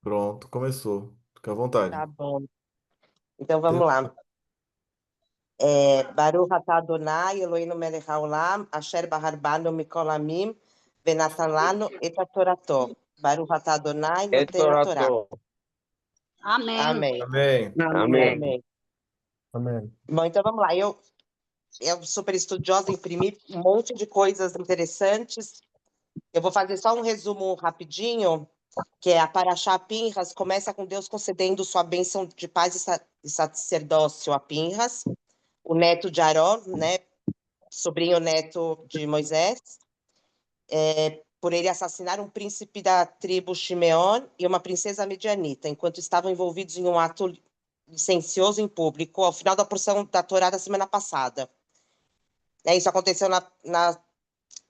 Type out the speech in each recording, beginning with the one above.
Pronto, começou. Fica à vontade. Tá bom. Então vamos Te- lá. Baruch atah Adonai, Eloheinu melech haolam, asher bahar banu mikol hamim, venatan lanu et hatorato. Baruch atah Adonai, noten hatorá. Etorato. Amém. Amém. Amém. Amém. Amém. Amém. Bom, então vamos lá. Eu super estudiosa, imprimi um monte de coisas interessantes. Eu vou fazer só um resumo rapidinho, que é a Paraxá Pinhas, começa com Deus concedendo sua bênção de paz e sacerdócio a Pinhas, o neto de Arão, né, sobrinho neto de Moisés, por ele assassinar um príncipe da tribo Shimeon e uma princesa midianita, enquanto estavam envolvidos em um ato licencioso em público, ao final da porção da Torá da semana passada. Isso aconteceu na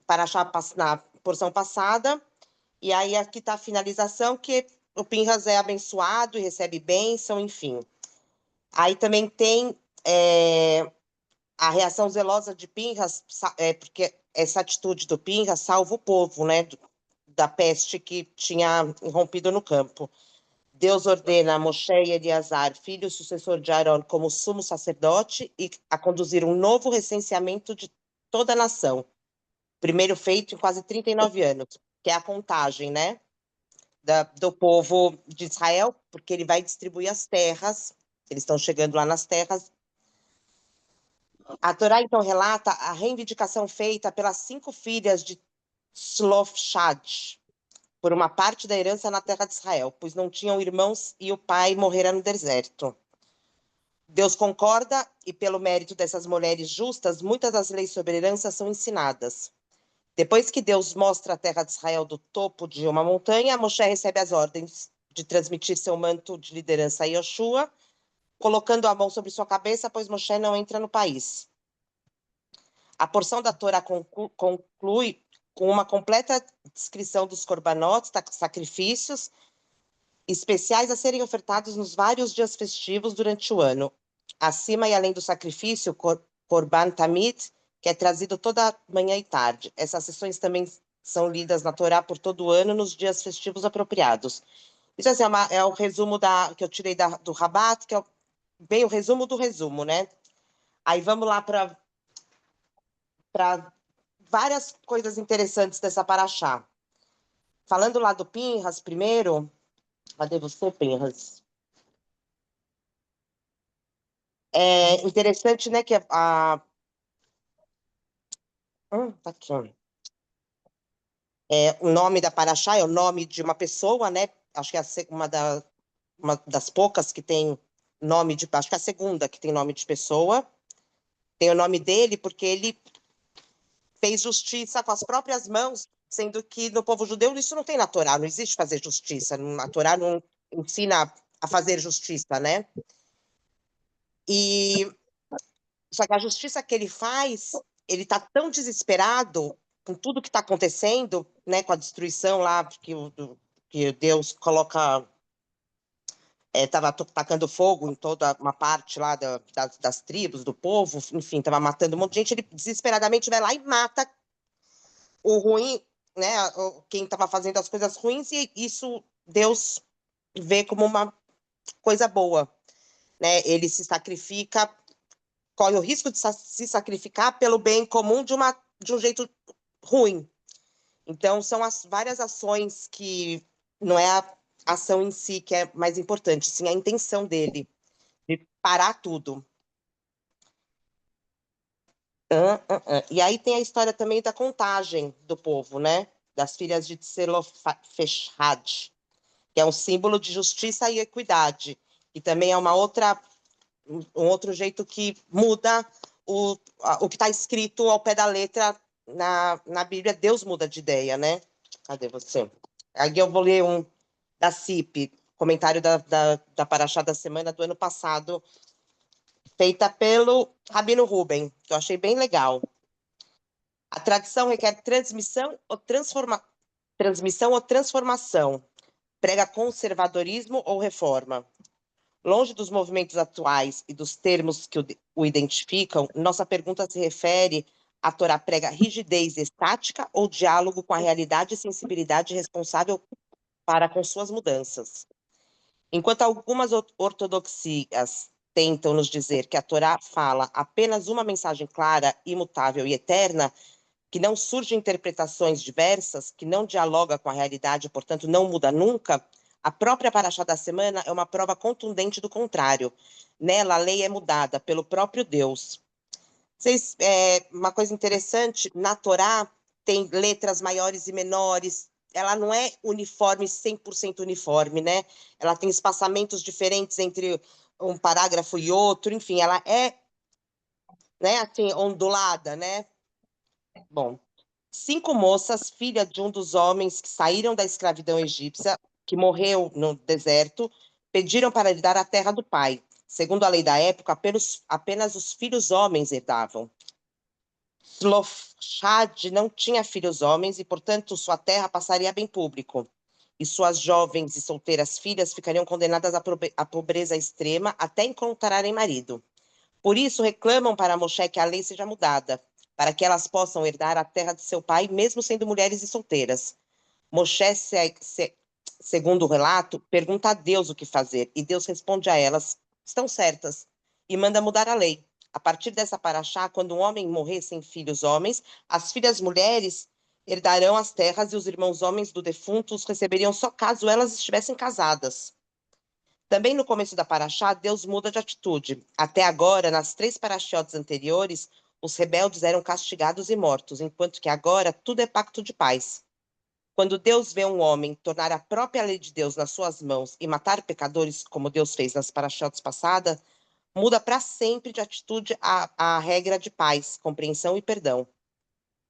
Paraxá, na porção passada, e aí aqui está a finalização, que o Pinhas é abençoado e recebe bênção, enfim. Aí também tem a reação zelosa de Pinhas, porque essa atitude do Pinhas salva o povo, né, da peste que tinha irrompido no campo. Deus ordena a Moshe e Eleazar, filho e sucessor de Arão, como sumo sacerdote, e a conduzir um novo recenseamento de toda a nação. Primeiro feito em quase 39 anos, que é a contagem, né, do povo de Israel, porque ele vai distribuir as terras, eles estão chegando lá nas terras. A Torá, então, relata a reivindicação feita pelas 5 filhas de Slofshad por uma parte da herança na terra de Israel, pois não tinham irmãos e o pai morrera no deserto. Deus concorda e, pelo mérito dessas mulheres justas, muitas das leis sobre herança são ensinadas. Depois que Deus mostra a terra de Israel do topo de uma montanha, Moshe recebe as ordens de transmitir seu manto de liderança a Yoshua, colocando a mão sobre sua cabeça, pois Moshe não entra no país. A porção da Torá conclui com uma completa descrição dos korbanot, sacrifícios especiais a serem ofertados nos vários dias festivos durante o ano. Acima e além do sacrifício, Korban Tamid, que é trazido toda manhã e tarde. Essas sessões também são lidas na Torá por todo o ano nos dias festivos apropriados. Isso assim, é o resumo que eu tirei do Rabat, que é bem o resumo do resumo, né? Aí vamos lá para várias coisas interessantes dessa paraxá. Falando lá do Pinhas primeiro, cadê você, Pinhas? É interessante, né, que tá aqui, ó. O nome da paraxá é o nome de uma pessoa, né? Acho que é uma das poucas que tem nome de, acho que é a segunda que tem nome de pessoa. Tem o nome dele porque ele fez justiça com as próprias mãos, sendo que no povo judeu isso não tem na Torá, não existe fazer justiça, a Torá não ensina a fazer justiça, né? E só que a justiça que ele faz, ele está tão desesperado com tudo que está acontecendo, né, com a destruição lá que Deus coloca, estava tacando fogo em toda uma parte lá das tribos, do povo, enfim, estava matando um monte de gente, ele desesperadamente vai lá e mata o ruim, né, quem estava fazendo as coisas ruins, e isso Deus vê como uma coisa boa, né? Ele se sacrifica, corre o risco de se sacrificar pelo bem comum de um jeito ruim. Então, são as várias ações que não é a ação em si que é mais importante, sim a intenção dele, de parar tudo. E aí tem a história também da contagem do povo, né? Das filhas de Tselofeshad, que é um símbolo de justiça e equidade. E também é um outro jeito que muda o que está escrito ao pé da letra na Bíblia. Deus muda de ideia, né? Cadê você? Aí eu vou ler um da CIP, comentário da Paraxá da semana do ano passado, feita pelo Rabino Ruben, que eu achei bem legal. A tradição requer transmissão ou transformação, prega conservadorismo ou reforma. Longe dos movimentos atuais e dos termos que o identificam, nossa pergunta se refere: a Torá prega rigidez estática ou diálogo com a realidade e sensibilidade responsável para com suas mudanças? Enquanto algumas ortodoxias tentam nos dizer que a Torá fala apenas uma mensagem clara, imutável e eterna, que não surge interpretações diversas, que não dialoga com a realidade, portanto não muda nunca, a própria Parashá da semana é uma prova contundente do contrário. Nela, a lei é mudada pelo próprio Deus. Uma coisa interessante, na Torá tem letras maiores e menores, ela não é uniforme, 100% uniforme, né? Ela tem espaçamentos diferentes entre um parágrafo e outro, enfim, ela é, né, assim, ondulada, né? Bom, 5 moças, filha de um dos homens que saíram da escravidão egípcia, que morreu no deserto, pediram para lhe dar a terra do pai. Segundo a lei da época, apenas os filhos homens herdavam. Slofchad não tinha filhos homens e, portanto, sua terra passaria a bem público. E suas jovens e solteiras filhas ficariam condenadas à pobreza extrema até encontrarem marido. Por isso, reclamam para Moshe que a lei seja mudada, para que elas possam herdar a terra de seu pai, mesmo sendo mulheres e solteiras. Moshe, segundo o relato, pergunta a Deus o que fazer, e Deus responde a elas, estão certas, e manda mudar a lei. A partir dessa paraxá, quando um homem morrer sem filhos homens, as filhas mulheres herdarão as terras e os irmãos homens do defunto os receberiam só caso elas estivessem casadas. Também no começo da paraxá, Deus muda de atitude. Até agora, nas 3 paraxiotes anteriores, os rebeldes eram castigados e mortos, enquanto que agora tudo é pacto de paz. Quando Deus vê um homem tornar a própria lei de Deus nas suas mãos e matar pecadores, como Deus fez nas paraxiotes passadas, muda para sempre de atitude a regra de paz, compreensão e perdão.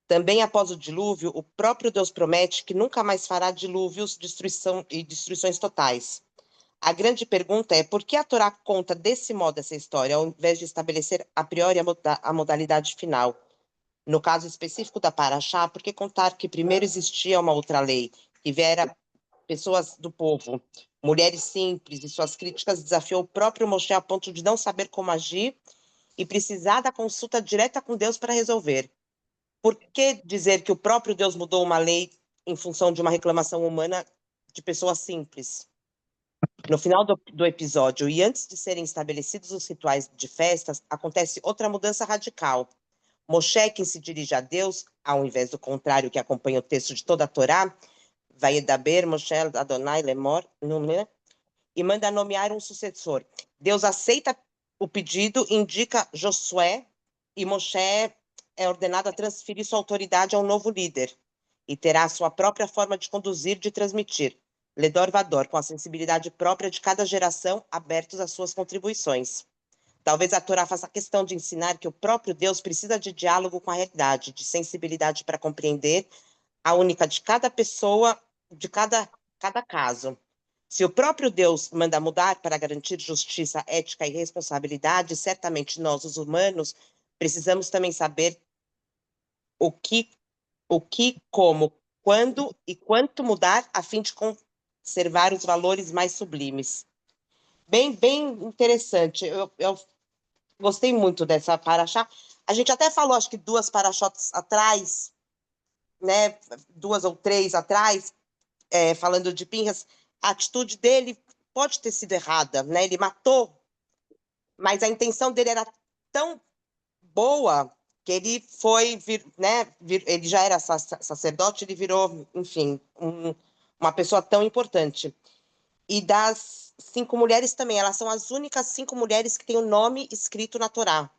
Também após o dilúvio, o próprio Deus promete que nunca mais fará dilúvios, destruição e destruições totais. A grande pergunta é por que a Torá conta desse modo essa história, ao invés de estabelecer a priori a modalidade final? No caso específico da Paraxá, por que contar que primeiro existia uma outra lei, que viera pessoas do povo, mulheres simples, e suas críticas desafiou o próprio Moshe a ponto de não saber como agir e precisar da consulta direta com Deus para resolver? Por que dizer que o próprio Deus mudou uma lei em função de uma reclamação humana de pessoas simples? No final do episódio, e antes de serem estabelecidos os rituais de festas, acontece outra mudança radical. Moshe, quem se dirige a Deus, ao invés do contrário que acompanha o texto de toda a Torá, Vayedaber Moshe Adonai Lemor, e manda nomear um sucessor. Deus aceita o pedido, indica Josué, e Moshe é ordenado a transferir sua autoridade a um novo líder, e terá sua própria forma de conduzir, de transmitir. Ledor Vador, com a sensibilidade própria de cada geração, abertos às suas contribuições. Talvez a Torá faça questão de ensinar que o próprio Deus precisa de diálogo com a realidade, de sensibilidade para compreender a única de cada pessoa, de cada caso. Se o próprio Deus manda mudar para garantir justiça, ética e responsabilidade, certamente nós, os humanos, precisamos também saber o que, como, quando e quanto mudar a fim de conservar os valores mais sublimes. Bem interessante. Eu gostei muito dessa paraxá. A gente até falou, acho que 2 paraxotes atrás, né, 2 ou 3 atrás, falando de Pinhas, a atitude dele pode ter sido errada, né? Ele matou, mas a intenção dele era tão boa que ele foi, ele já era sacerdote, ele virou, enfim, uma pessoa tão importante. E das 5 mulheres também, elas são as únicas 5 mulheres que têm o nome escrito na Torá.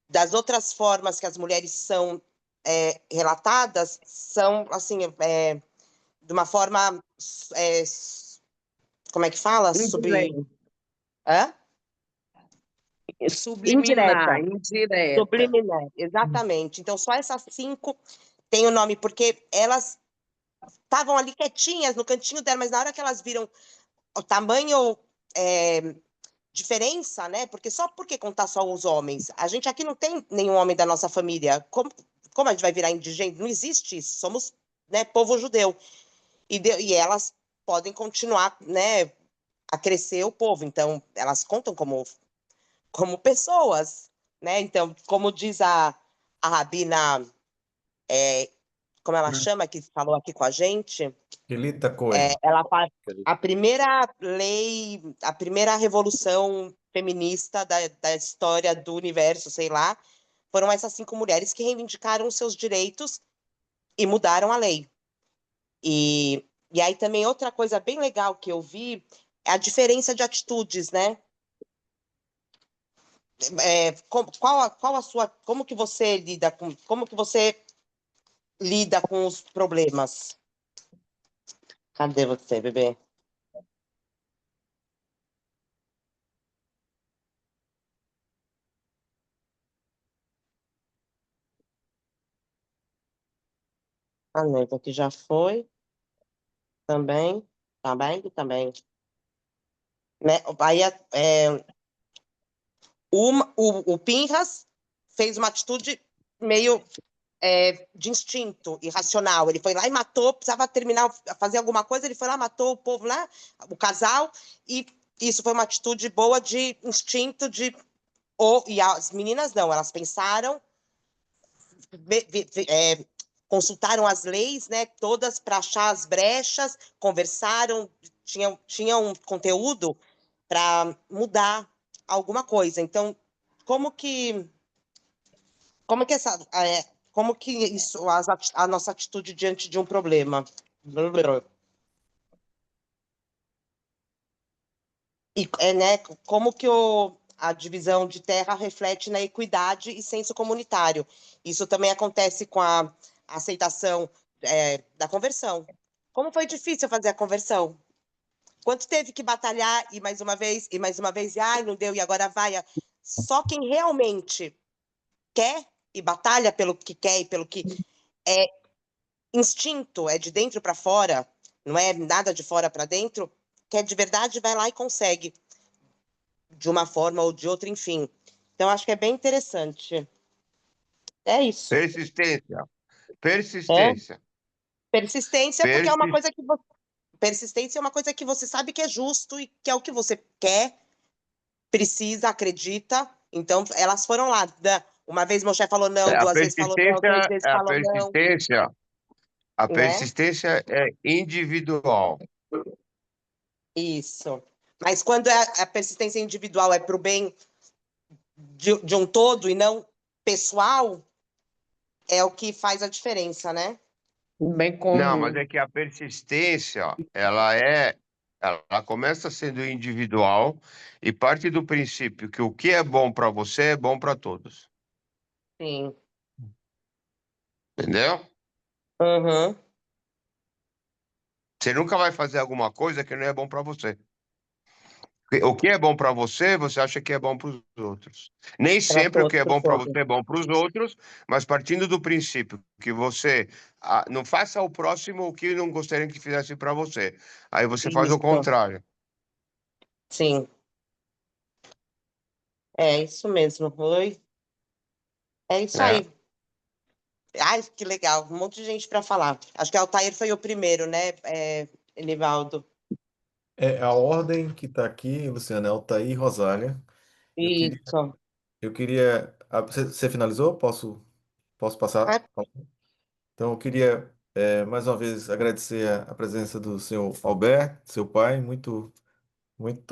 Das outras formas que as mulheres são relatadas, são, assim, de uma forma, como é que fala? Hã? Indireta. Indireta. Subliminar, exatamente. Então, só essas 5 têm o nome, porque elas estavam ali quietinhas no cantinho dela, mas na hora que elas viram o tamanho diferença, né? Porque só porque contar só os homens? A gente aqui não tem nenhum homem da nossa família. Como a gente vai virar indigente? Não existe isso. Somos, né, povo judeu. E elas podem continuar, né, a crescer o povo. Então, elas contam como pessoas, né? Então, como diz a rabina como ela chama, que falou aqui com a gente, Kelita Cohen. ela faz a primeira lei, a primeira revolução feminista da história do universo, sei lá, foram essas 5 mulheres que reivindicaram os seus direitos e mudaram a lei. E aí também outra coisa bem legal que eu vi é a diferença de atitudes, né? Qual a sua, como que você lida com os problemas? Cadê você, bebê? A Neiva que já foi, também. Né? Aí o Pinhas fez uma atitude meio de instinto irracional. Ele foi lá e matou, precisava terminar, fazer alguma coisa, ele foi lá, matou o povo lá, o casal, e isso foi uma atitude boa de instinto e as meninas não, elas pensaram, consultaram as leis, né, todas para achar as brechas, conversaram, tinham um conteúdo para mudar alguma coisa. Então, como que como que essa como que isso a nossa atitude diante de um problema? E né, como que a divisão de terra reflete na equidade e senso comunitário. Isso também acontece com a aceitação da conversão. Como foi difícil fazer a conversão? Quanto teve que batalhar e mais uma vez, e ai, não deu, e agora vai. Só quem realmente quer e batalha pelo que quer e pelo que é instinto, é de dentro para fora, não é nada de fora para dentro, quer de verdade, vai lá e consegue, de uma forma ou de outra, enfim. Então, acho que é bem interessante. É isso. Persistência. É? Persistência. Persistência, porque é uma Persi- coisa que persistência é uma coisa que você sabe que é justo e que é o que você quer, precisa, acredita. Então, elas foram lá. Uma vez meu chefe falou não, A 2 vezes falou não, 3 persistência, vezes falou não, a né? persistência é individual. Isso. Mas quando a persistência individual é para o bem de um todo e não pessoal, é o que faz a diferença, né? Bem Não, mas comum. é que a persistência, ela começa sendo individual e parte do princípio que o que é bom para você é bom para todos. Sim. Entendeu? Uhum. Você nunca vai fazer alguma coisa que não é bom para você. O que é bom para você, você acha que é bom para os outros. Nem Para sempre o que todos, é para bom para todos. você é bom para os outros, mas partindo do princípio que você não faça ao próximo o que não gostaria que fizesse para você. Aí você faz o Isso. contrário. Sim. É isso mesmo. Oi. É isso Né? aí. Ai, que legal. Um monte de gente para falar. Acho que Altair foi o primeiro, né, Elivaldo? A ordem que está aqui, Luciana, é Altair e Rosália. Eu queria, Isso. você finalizou? Posso passar? Ah, Então, eu queria mais uma vez agradecer a presença do senhor Alberto, seu pai, muito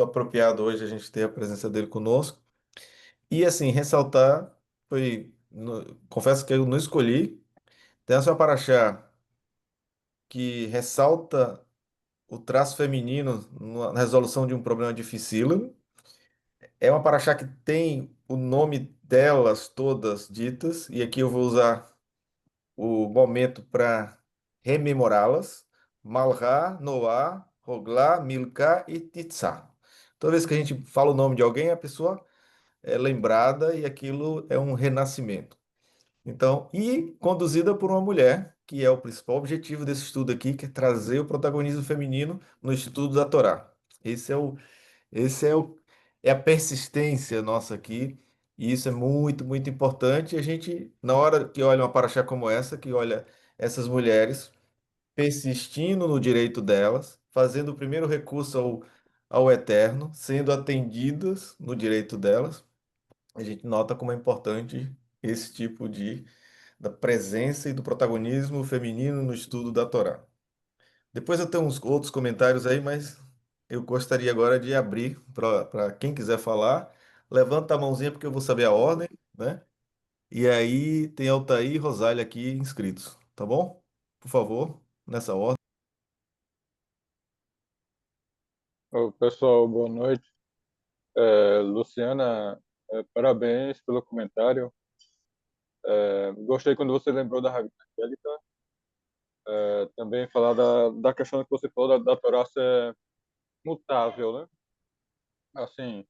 apropriado hoje a gente ter a presença dele conosco. E assim, ressaltar, confesso que eu não escolhi, tem a sua paraxá que ressalta o traço feminino na resolução de um problema dificílimo. É uma paraxá que tem o nome delas todas ditas, e aqui eu vou usar o momento para rememorá-las. Malhá, Noá, Roglá, Milcá e Titzá. Toda vez que a gente fala o nome de alguém, a pessoa é lembrada e aquilo é um renascimento. Então, e conduzida por uma mulher, que é o principal objetivo desse estudo aqui, que é trazer o protagonismo feminino no estudo da Torá. Esse é o, esse é a persistência nossa aqui, e isso é muito importante. E a gente, na hora que olha uma paraxá como essa, que olha essas mulheres persistindo no direito delas, fazendo o primeiro recurso ao Eterno, sendo atendidas no direito delas, a gente nota como é importante esse tipo da presença e do protagonismo feminino no estudo da Torá. Depois eu tenho uns outros comentários aí, mas eu gostaria agora de abrir para quem quiser falar. Levanta a mãozinha porque eu vou saber a ordem, né? E aí tem Altair e Rosália aqui inscritos, tá bom? Por favor, nessa ordem. Ô, pessoal, boa noite. Luciana, parabéns pelo comentário. Gostei quando você lembrou da Rabi Angélica. Também falar da questão que você falou da Torá ser mutável, né? Assim,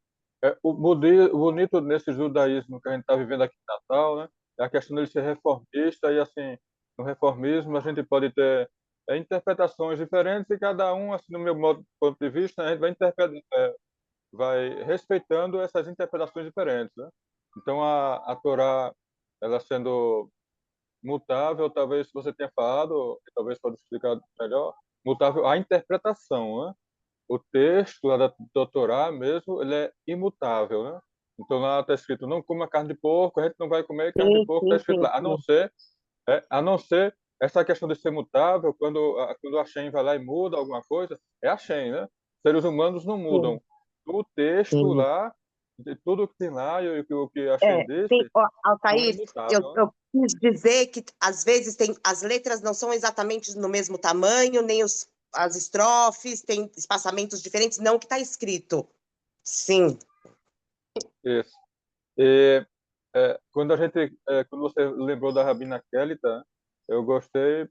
o bonito nesse judaísmo que a gente está vivendo aqui em Natal, né? É a questão dele ser reformista e, assim, no reformismo a gente pode ter interpretações diferentes e cada um, assim, no meu ponto de vista, a gente vai respeitando essas interpretações diferentes, né? Então a Torá, ela sendo mutável, talvez você tenha falado, e talvez pode explicar melhor, mutável a interpretação, né? O texto lá da Torá mesmo, ele é imutável, né? Então lá está escrito, não coma carne de porco, a gente não vai comer carne de Sim, porco, está sim, escrito sim, lá, a não ser essa questão de ser mutável, quando a Shem vai lá e muda alguma coisa, é a Shem, né? Seres humanos não sim, mudam. O texto sim. lá, de tudo que tem lá e o que a Shem disse, Ó, não é Altair, eu, imutável, né? eu quis dizer que às vezes as letras não são exatamente no mesmo tamanho, nem as estrofes, tem espaçamentos diferentes, não o que está escrito. Sim. Isso. E quando você lembrou da Rabina Kelita, eu gostei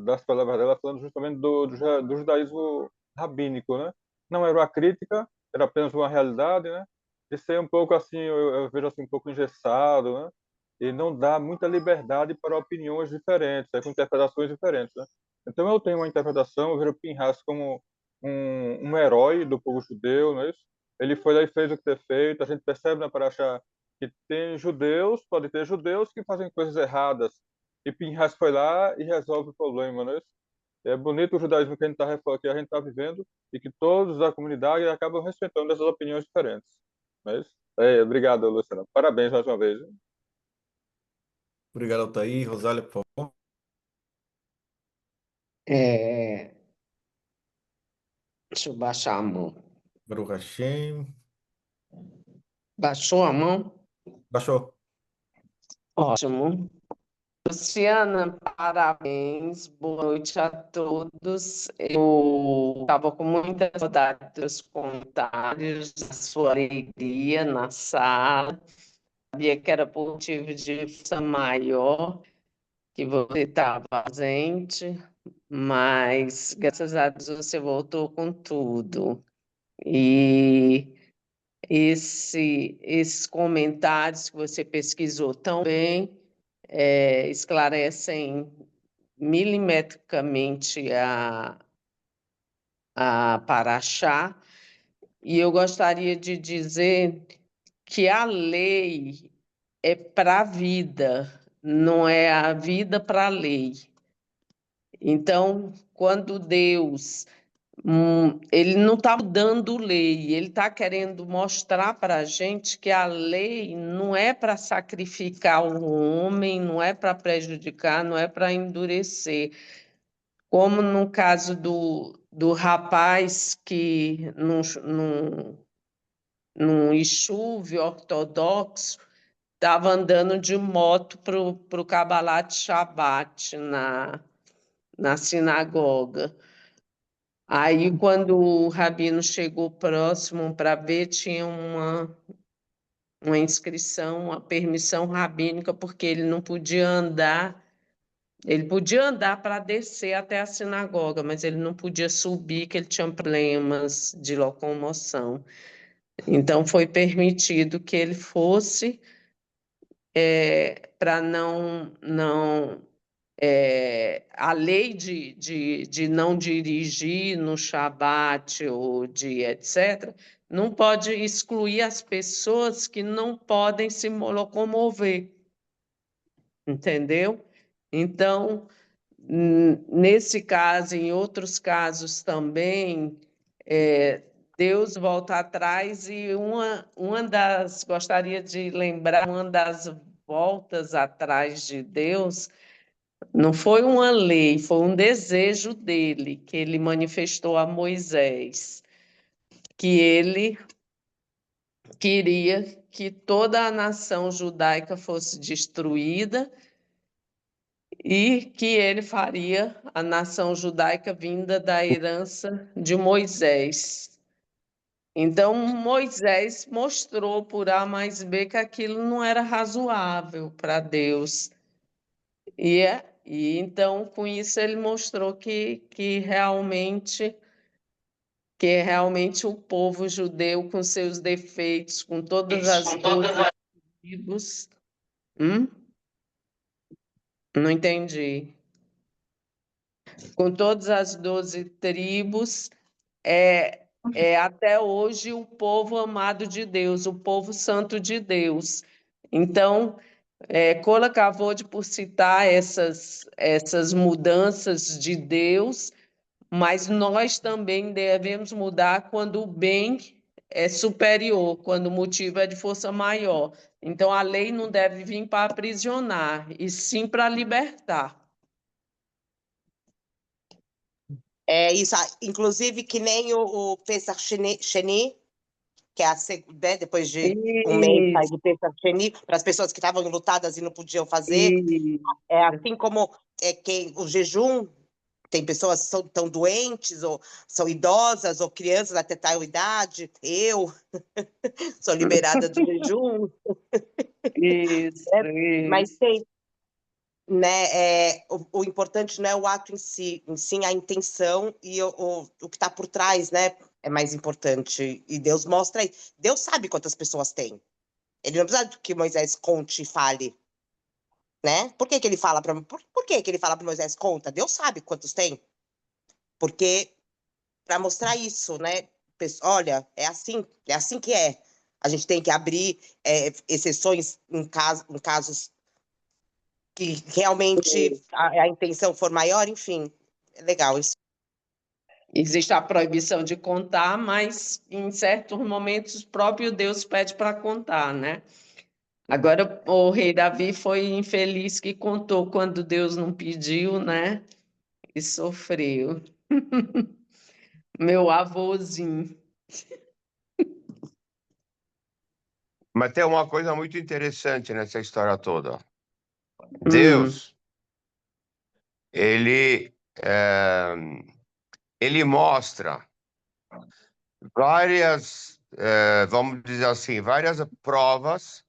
das palavras dela falando justamente do judaísmo rabínico, né? Não era uma crítica, era apenas uma realidade, né? De ser um pouco assim, eu vejo assim um pouco engessado, né? E não dá muita liberdade para opiniões diferentes, com interpretações diferentes, né? Então eu tenho uma interpretação, eu vejo Pinhas como um herói do povo judeu, não é isso? Ele foi lá e fez o que ter feito. A gente percebe na Paraxá que tem judeus, pode ter judeus que fazem coisas erradas. E Pinhas foi lá e resolve o problema, não é isso? É bonito o judaísmo que a gente tá vivendo e que todos da comunidade acabam respeitando essas opiniões diferentes. Não é isso? Obrigado, Luciano. Parabéns mais uma vez. Obrigado, Altair. Rosália, por favor. É, deixa eu baixar a mão. Baruch Hashem. Baixou a mão? Baixou. Ótimo. Luciana, parabéns. Boa noite a todos. Eu estava com muita saudade dos comentários, da sua alegria na sala. Sabia que era por motivo de força maior que você estava ausente, mas graças a Deus você voltou com tudo. E esses comentários que você pesquisou tão bem esclarecem milimetricamente a Paraxá, e eu gostaria de dizer que a lei é para a vida, não é a vida para a lei. Então, quando Deus ele não está mudando lei, ele está querendo mostrar para a gente que a lei não é para sacrificar o homem, não é para prejudicar, não é para endurecer. Como no caso do rapaz que num Yishuv ortodoxo estava andando de moto para o Kabbalat Shabbat na sinagoga. Aí, quando o rabino chegou próximo para ver, tinha uma inscrição, uma permissão rabínica, porque ele não podia andar. Ele podia andar para descer até a sinagoga, mas ele não podia subir, que ele tinha problemas de locomoção. Então, foi permitido que ele fosse para não a lei de não dirigir no Shabat ou de etc., não pode excluir as pessoas que não podem se locomover, entendeu? Então, nesse caso, em outros casos também, Deus volta atrás e gostaria de lembrar uma das voltas atrás de Deus, não foi uma lei, foi um desejo dele que ele manifestou a Moisés, que ele queria que toda a nação judaica fosse destruída e que ele faria a nação judaica vinda da herança de Moisés. Então, Moisés mostrou por A mais B que aquilo não era razoável para Deus. E então, com isso, ele mostrou que realmente o povo judeu, com seus defeitos, com todas as 12 tribos. Não entendi. Com todas as 12 tribos, é até hoje o povo amado de Deus, o povo santo de Deus. Então, Kola Kavod, por citar essas mudanças de Deus, mas nós também devemos mudar quando o bem é superior, quando o motivo é de força maior. Então, a lei não deve vir para aprisionar, e sim para libertar. É isso, inclusive que nem o Pesach Sheni, que é né, depois de um mês sai Isso, do Pesach Sheni, para as pessoas que estavam enlutadas e não podiam fazer. isso. É assim como o jejum, tem pessoas que estão doentes, ou são idosas, ou crianças até tal idade. Eu sou liberada do jejum. Isso, Mas isso. tem, né, o importante não é o ato em si, a intenção e o que está por trás, né, é mais importante. E Deus mostra aí. Deus sabe quantas pessoas tem. Ele não precisa que Moisés conte e fale, né? Por que ele fala para por que ele fala para Moisés conta? Deus sabe quantos tem. Porque para mostrar isso, né? Olha, é assim que é. A gente tem que abrir exceções em casos que realmente a intenção for maior, enfim, é legal isso. Existe a proibição de contar, mas em certos momentos o próprio Deus pede para contar, né? Agora, o rei Davi foi infeliz que contou quando Deus não pediu, né? E sofreu. Meu avôzinho. Mas tem uma coisa muito interessante nessa história toda. Hum, Deus, ele, ele mostra várias, vamos dizer assim, várias provas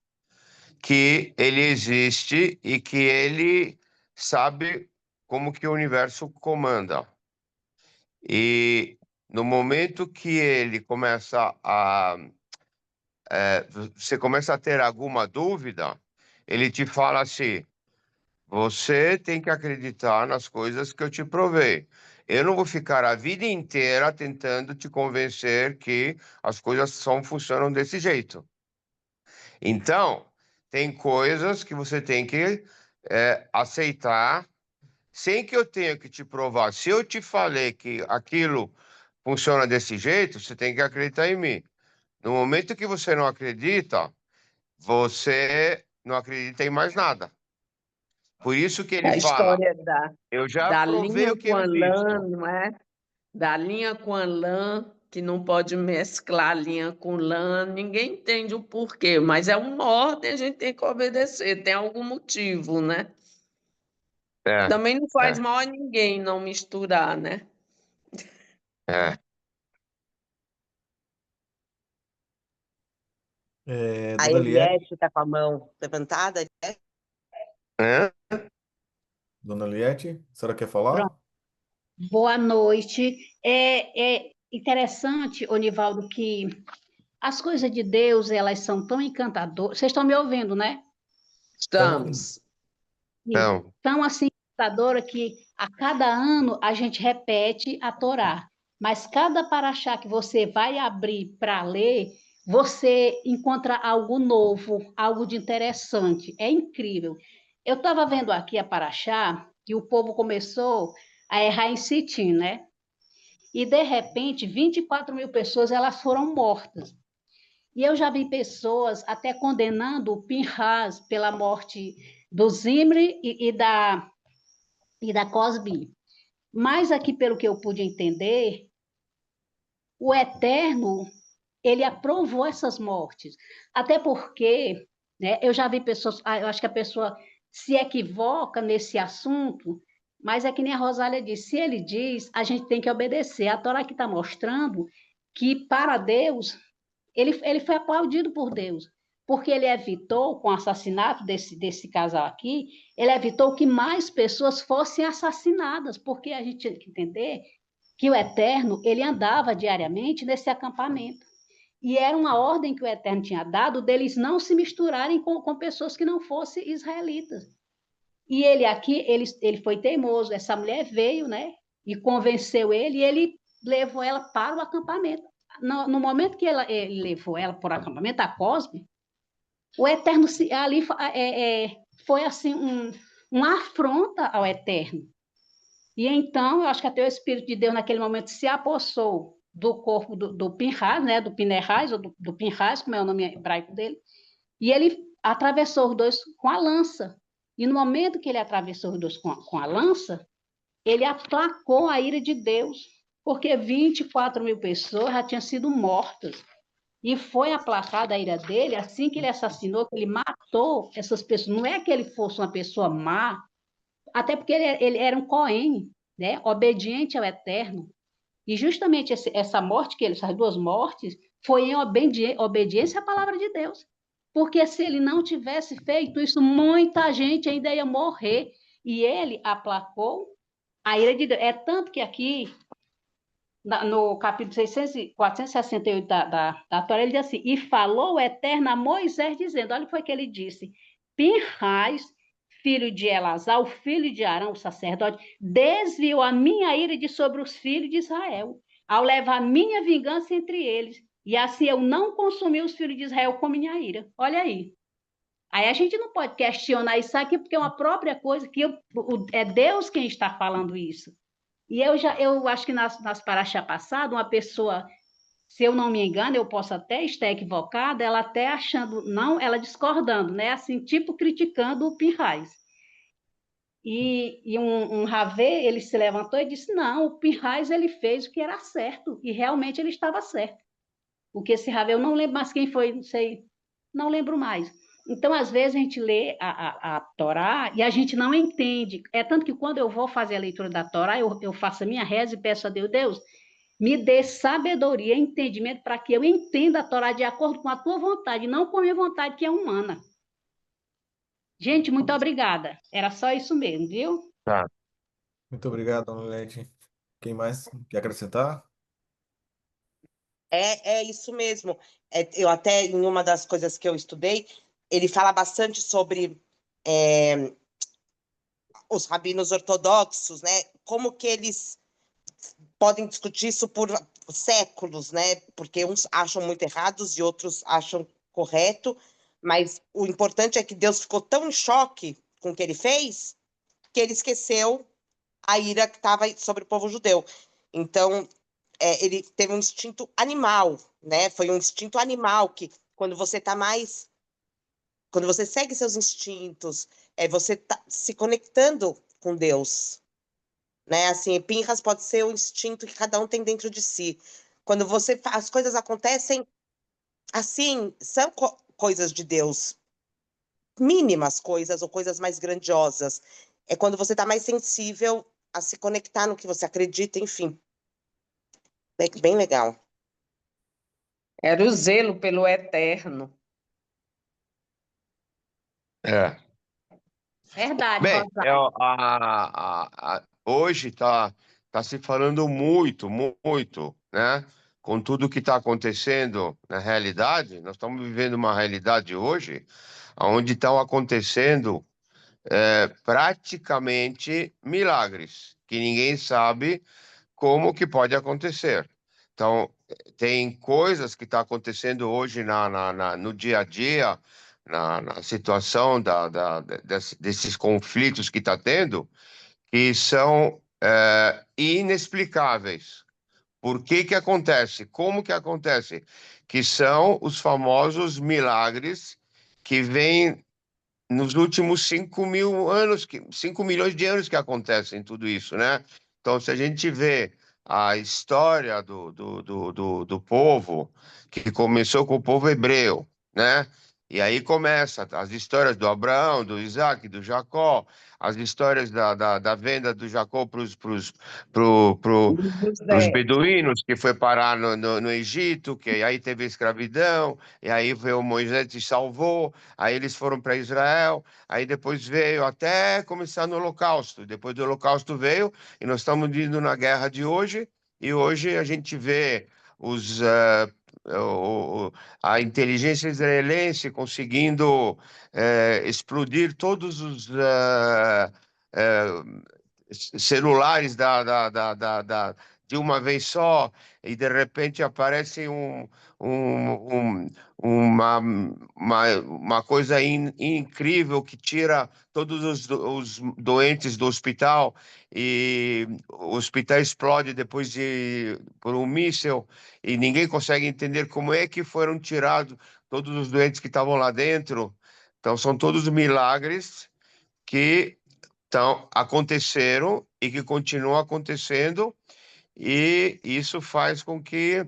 que ele existe e que ele sabe como que o universo comanda. E no momento que ele começa você começa a ter alguma dúvida, ele te fala assim: você tem que acreditar nas coisas que eu te provei. Eu não vou ficar a vida inteira tentando te convencer que as coisas funcionam desse jeito. Então, tem coisas que você tem que aceitar, sem que eu tenha que te provar. Se eu te falei que aquilo funciona desse jeito, você tem que acreditar em mim. No momento que você não acredita, você não acredita em mais nada. Por isso que ele a fala: história eu já da provei linha o que com a lã, existe. não é? Da linha com a lã, que não pode mesclar linha com lã, ninguém entende o porquê, mas é uma ordem, a gente tem que obedecer, tem algum motivo, né? É, Também não faz é, mal a ninguém não misturar, né? é. A Dona Liette, Eliette está com a mão levantada. É? Dona Liette, a senhora quer falar? Pronto. Boa noite. É interessante, Onivaldo, que as coisas de Deus, elas são tão encantadoras. Vocês estão me ouvindo, né? Estamos ouvindo. Estamos. Isso. Então, Tão assim encantadoras que a cada ano a gente repete a Torá. Mas cada paraxá que você vai abrir para ler, você encontra algo novo, algo de interessante. É incrível. Eu estava vendo aqui a paraxá que o povo começou a errar em Sitim, né? E, de repente, 24 mil pessoas elas foram mortas. E eu já vi pessoas até condenando o Pinhas pela morte do Zimri e da Cosbi. Mas aqui, pelo que eu pude entender, o Eterno, ele aprovou essas mortes. Até porque, né, eu já vi pessoas, eu acho que a pessoa se equivoca nesse assunto, mas é que nem a Rosália disse, se ele diz, a gente tem que obedecer. A Torá que está mostrando que, para Deus, ele foi aplaudido por Deus, porque ele evitou, com o assassinato desse casal aqui, ele evitou que mais pessoas fossem assassinadas, porque a gente tem que entender que o Eterno, ele andava diariamente nesse acampamento. E era uma ordem que o Eterno tinha dado deles não se misturarem com pessoas que não fossem israelitas. E ele aqui, ele foi teimoso. Essa mulher veio, né? E convenceu ele, e ele levou ela para o acampamento. No momento que ele levou ela para o acampamento, a Cosme, o Eterno ali foi assim uma afronta ao Eterno. E então, eu acho que até o Espírito de Deus, naquele momento, se apossou do corpo do Pinhas, né, do Pinerrais, ou do Pinhas, como é o nome hebraico dele, e ele atravessou os dois com a lança. E no momento que ele atravessou os dois com a lança, ele aplacou a ira de Deus, porque 24.000 pessoas já tinham sido mortas. E foi aplacada a ira dele assim que ele assassinou, que ele matou essas pessoas. Não é que ele fosse uma pessoa má, até porque ele era um Cohen, né? Obediente ao Eterno. E justamente essa morte essas duas mortes, foi em obediência à palavra de Deus. Porque se ele não tivesse feito isso, muita gente ainda ia morrer. E ele aplacou a ira de Deus. É tanto que aqui, no capítulo 468 da Torá, ele diz assim, e falou o Eterno a Moisés, dizendo, olha o que foi que ele disse, Pinhas, filho de Elazar, o filho de Arão, o sacerdote, desviou a minha ira de sobre os filhos de Israel, ao levar minha vingança entre eles, e assim eu não consumi os filhos de Israel com minha ira. Olha aí. Aí a gente não pode questionar isso aqui, porque é uma própria coisa que é Deus quem está falando isso. E eu acho que nas paraxá passadas, uma pessoa, se eu não me engano, eu posso até estar equivocada, ela até achando, não, ela discordando, né? Assim, tipo criticando o Pinhas. E um Ravê, ele se levantou e disse, não, o Pinhas, ele fez o que era certo, e realmente ele estava certo. Porque esse Ravê, eu não lembro mais quem foi, não sei, não lembro mais. Então, às vezes, a gente lê a Torá e a gente não entende. É tanto que quando eu vou fazer a leitura da Torá, eu faço a minha reza e peço a Deus, Deus, me dê sabedoria, entendimento, para que eu entenda a Torá de acordo com a tua vontade, não com a minha vontade, que é humana. Gente, muito obrigada. Era só isso mesmo, viu? Tá. Muito obrigado, dona Leti. Quem mais quer acrescentar? É isso mesmo. Eu até, em uma das coisas que eu estudei, ele fala bastante sobre os rabinos ortodoxos, né? Como que eles podem discutir isso por séculos, né? Porque uns acham muito errados e outros acham correto, mas o importante é que Deus ficou tão em choque com o que ele fez que ele esqueceu a ira que estava sobre o povo judeu. Então, ele teve um instinto animal, né? Foi um instinto animal que, quando você está mais. Quando você segue seus instintos, você está se conectando com Deus, né? Assim, Pinhas pode ser o instinto que cada um tem dentro de si. Quando as coisas acontecem assim, são coisas de Deus, mínimas coisas ou coisas mais grandiosas. É quando você está mais sensível a se conectar no que você acredita, enfim. Bem legal. Era o zelo pelo eterno. É. Verdade, Bem, Rosário. hoje tá se falando muito, muito, né? Com tudo que está acontecendo na realidade, nós estamos vivendo uma realidade hoje onde estão acontecendo praticamente milagres, que ninguém sabe como que pode acontecer. Então, tem coisas que estão acontecendo hoje no dia a dia, na situação desses conflitos que está tendo, que são inexplicáveis. Por que que acontece? Como que acontece? Que são os famosos milagres que vêm nos últimos 5.000 anos, 5 milhões de anos que acontecem tudo isso, né? Então, se a gente vê a história do povo, que começou com o povo hebreu, né? E aí começa as histórias do Abraão, do Isaac, do Jacó, as histórias da venda do Jacó para os É, beduínos, que foi parar no Egito, que aí teve a escravidão, e aí veio Moisés e salvou, aí eles foram para Israel, aí depois veio até começar no Holocausto. Depois do Holocausto veio, e nós estamos indo na guerra de hoje, e hoje a gente vê os, a inteligência israelense conseguindo explodir todos os celulares de uma vez só, e de repente aparece um, uma coisa incrível que tira todos os doentes do hospital, e o hospital explode depois por um míssil, e ninguém consegue entender como é que foram tirados todos os doentes que estavam lá dentro. Então, são todos milagres que aconteceram e que continuam acontecendo, e isso faz com que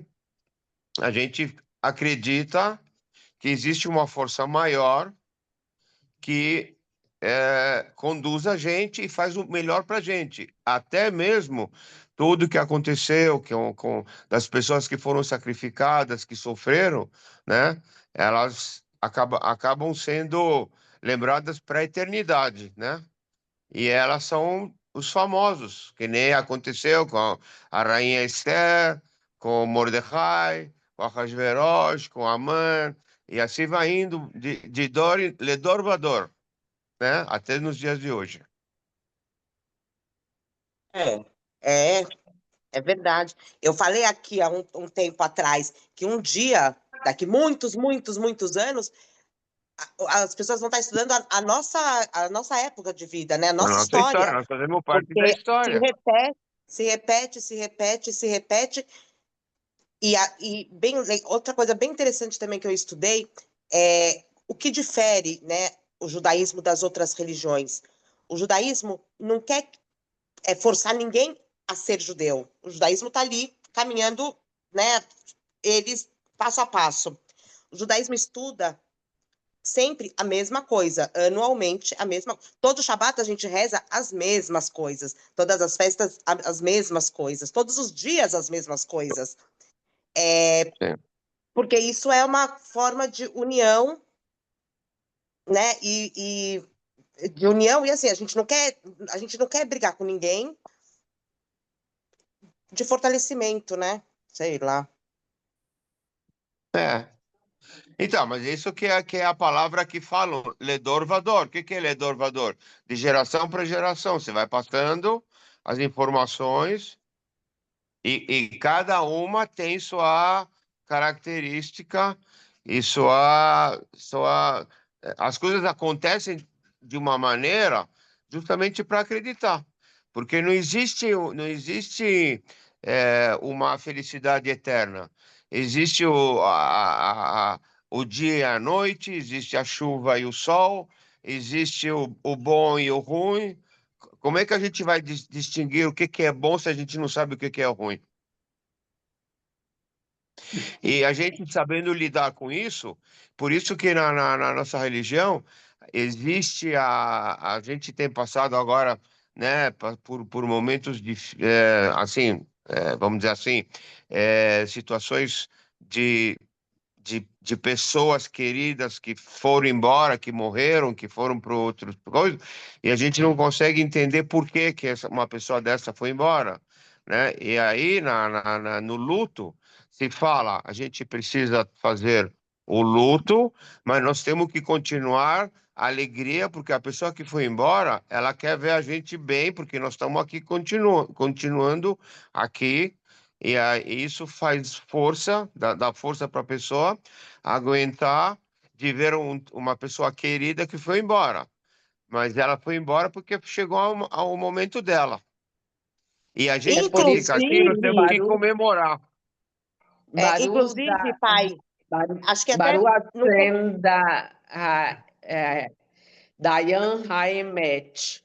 a gente acredita que existe uma força maior que conduz a gente e faz o melhor para a gente. Até mesmo tudo que aconteceu das pessoas que foram sacrificadas, que sofreram, né? Elas acabam sendo lembradas para a eternidade, né? E elas são os famosos, que nem aconteceu com a rainha Esther, com Mordecai, com Ahasverosh, com Amã, e assim vai indo de dor, le dor a dor, né? Até nos dias de hoje. é, é, é verdade. Eu falei aqui há um tempo atrás que um dia, daqui muitos anos, as pessoas vão estar estudando a nossa época de vida, né? A A nossa nossa história, história. nós fazemos parte da Porque se história. repete, se repete, se repete, se repete. Outra coisa bem interessante também que eu estudei é o que difere, né, o judaísmo das outras religiões. O judaísmo não quer forçar ninguém a ser judeu. O judaísmo está ali caminhando, né, eles passo a passo. O judaísmo estuda sempre a mesma coisa, anualmente a mesma. Todo Shabat a gente reza as mesmas coisas, todas as festas as mesmas coisas, todos os dias as mesmas coisas. Sim. Porque isso é uma forma de união, né? De união, e assim, a gente não quer brigar com ninguém, de fortalecimento, né? Sei lá. É. Então, mas isso que é a palavra que falam, ledor vador. O que é ledor vador? De geração para geração. Você vai passando as informações, e cada uma tem sua característica e as coisas acontecem de uma maneira justamente para acreditar, porque não existe uma felicidade eterna. Existe o dia e a noite, existe a chuva e o sol, existe o bom e o ruim. Como é que a gente vai distinguir o que é bom se a gente não sabe o que é ruim? E a gente sabendo lidar com isso, por isso que na nossa religião existe a gente tem passado agora, né, por momentos assim, vamos dizer assim, situações de pessoas queridas que foram embora, que morreram, que foram para outras coisas, e a gente não consegue entender por que que uma pessoa dessa foi embora, né? E aí, no luto, se fala, a gente precisa fazer o luto, mas nós temos que continuar a alegria, porque a pessoa que foi embora, ela quer ver a gente bem, porque nós estamos aqui continuando aqui, e isso faz força, dá força para a pessoa aguentar de ver uma pessoa querida que foi embora. Mas ela foi embora porque chegou ao momento dela. E a gente, quando fica assim, nós temos que Inclusive, comemorar. Baru inclusive, da pai, Baru, acho que até Baru no, Hashem Dayan Haemet,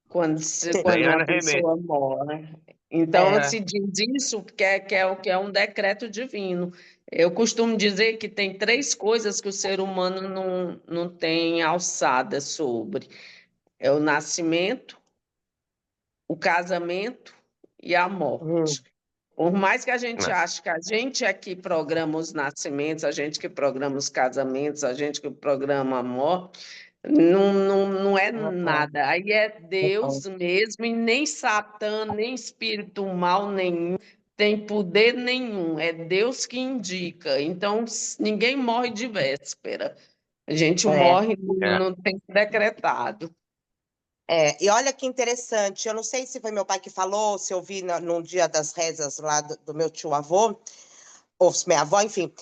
quando uma Diana Remet. pessoa morre. Então, é, se diz isso que é um decreto divino. Eu costumo dizer que tem três coisas que o ser humano não tem alçada sobre. É o nascimento, o casamento e a hum, morte. Por mais que a gente Né? ache que a gente é que programa os nascimentos, a gente que programa os casamentos, a gente que programa a morte, não é uhum, nada. Aí é uhum. Deus mesmo, e nem Satã, nem espírito mal nenhum, tem poder nenhum. É Deus que indica. Então, ninguém morre de véspera. A gente É, morre É. no tempo decretado. e olha que interessante, eu não sei se foi meu pai que falou, se eu vi num dia das rezas lá do meu tio-avô, ou se minha avó, enfim,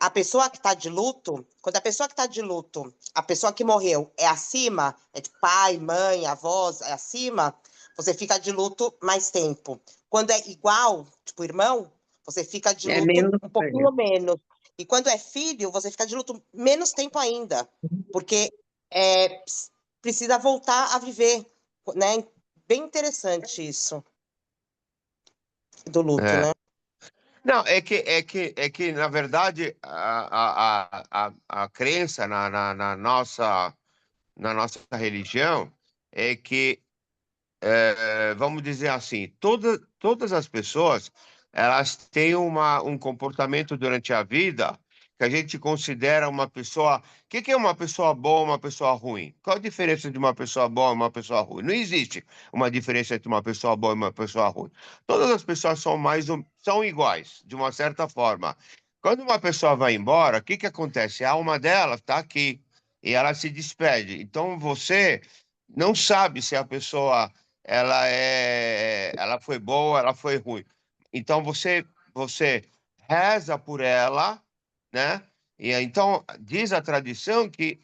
a pessoa que está de luto, quando a pessoa que está de luto, a pessoa que morreu é acima, é de pai, mãe, avós, é acima, você fica de luto mais tempo. Quando é igual, tipo irmão, você fica de É luto menos um pouquinho menos. E quando é filho, você fica de luto menos tempo ainda, porque é, precisa voltar a viver, né? Bem interessante isso do luto, É. né? Não, é que, na verdade, a crença na nossa religião é que, vamos dizer assim, todas as pessoas, elas têm um comportamento durante a vida que a gente considera uma pessoa. O que é uma pessoa boa e uma pessoa ruim? Qual a diferença de uma pessoa boa e uma pessoa ruim? Não existe uma diferença entre uma pessoa boa e uma pessoa ruim. Todas as pessoas são iguais, de uma certa forma. Quando uma pessoa vai embora, o que acontece? A alma dela está aqui e ela se despede. Então você não sabe se a pessoa ela foi boa, ela foi ruim. Então você reza por ela, né? E então diz a tradição que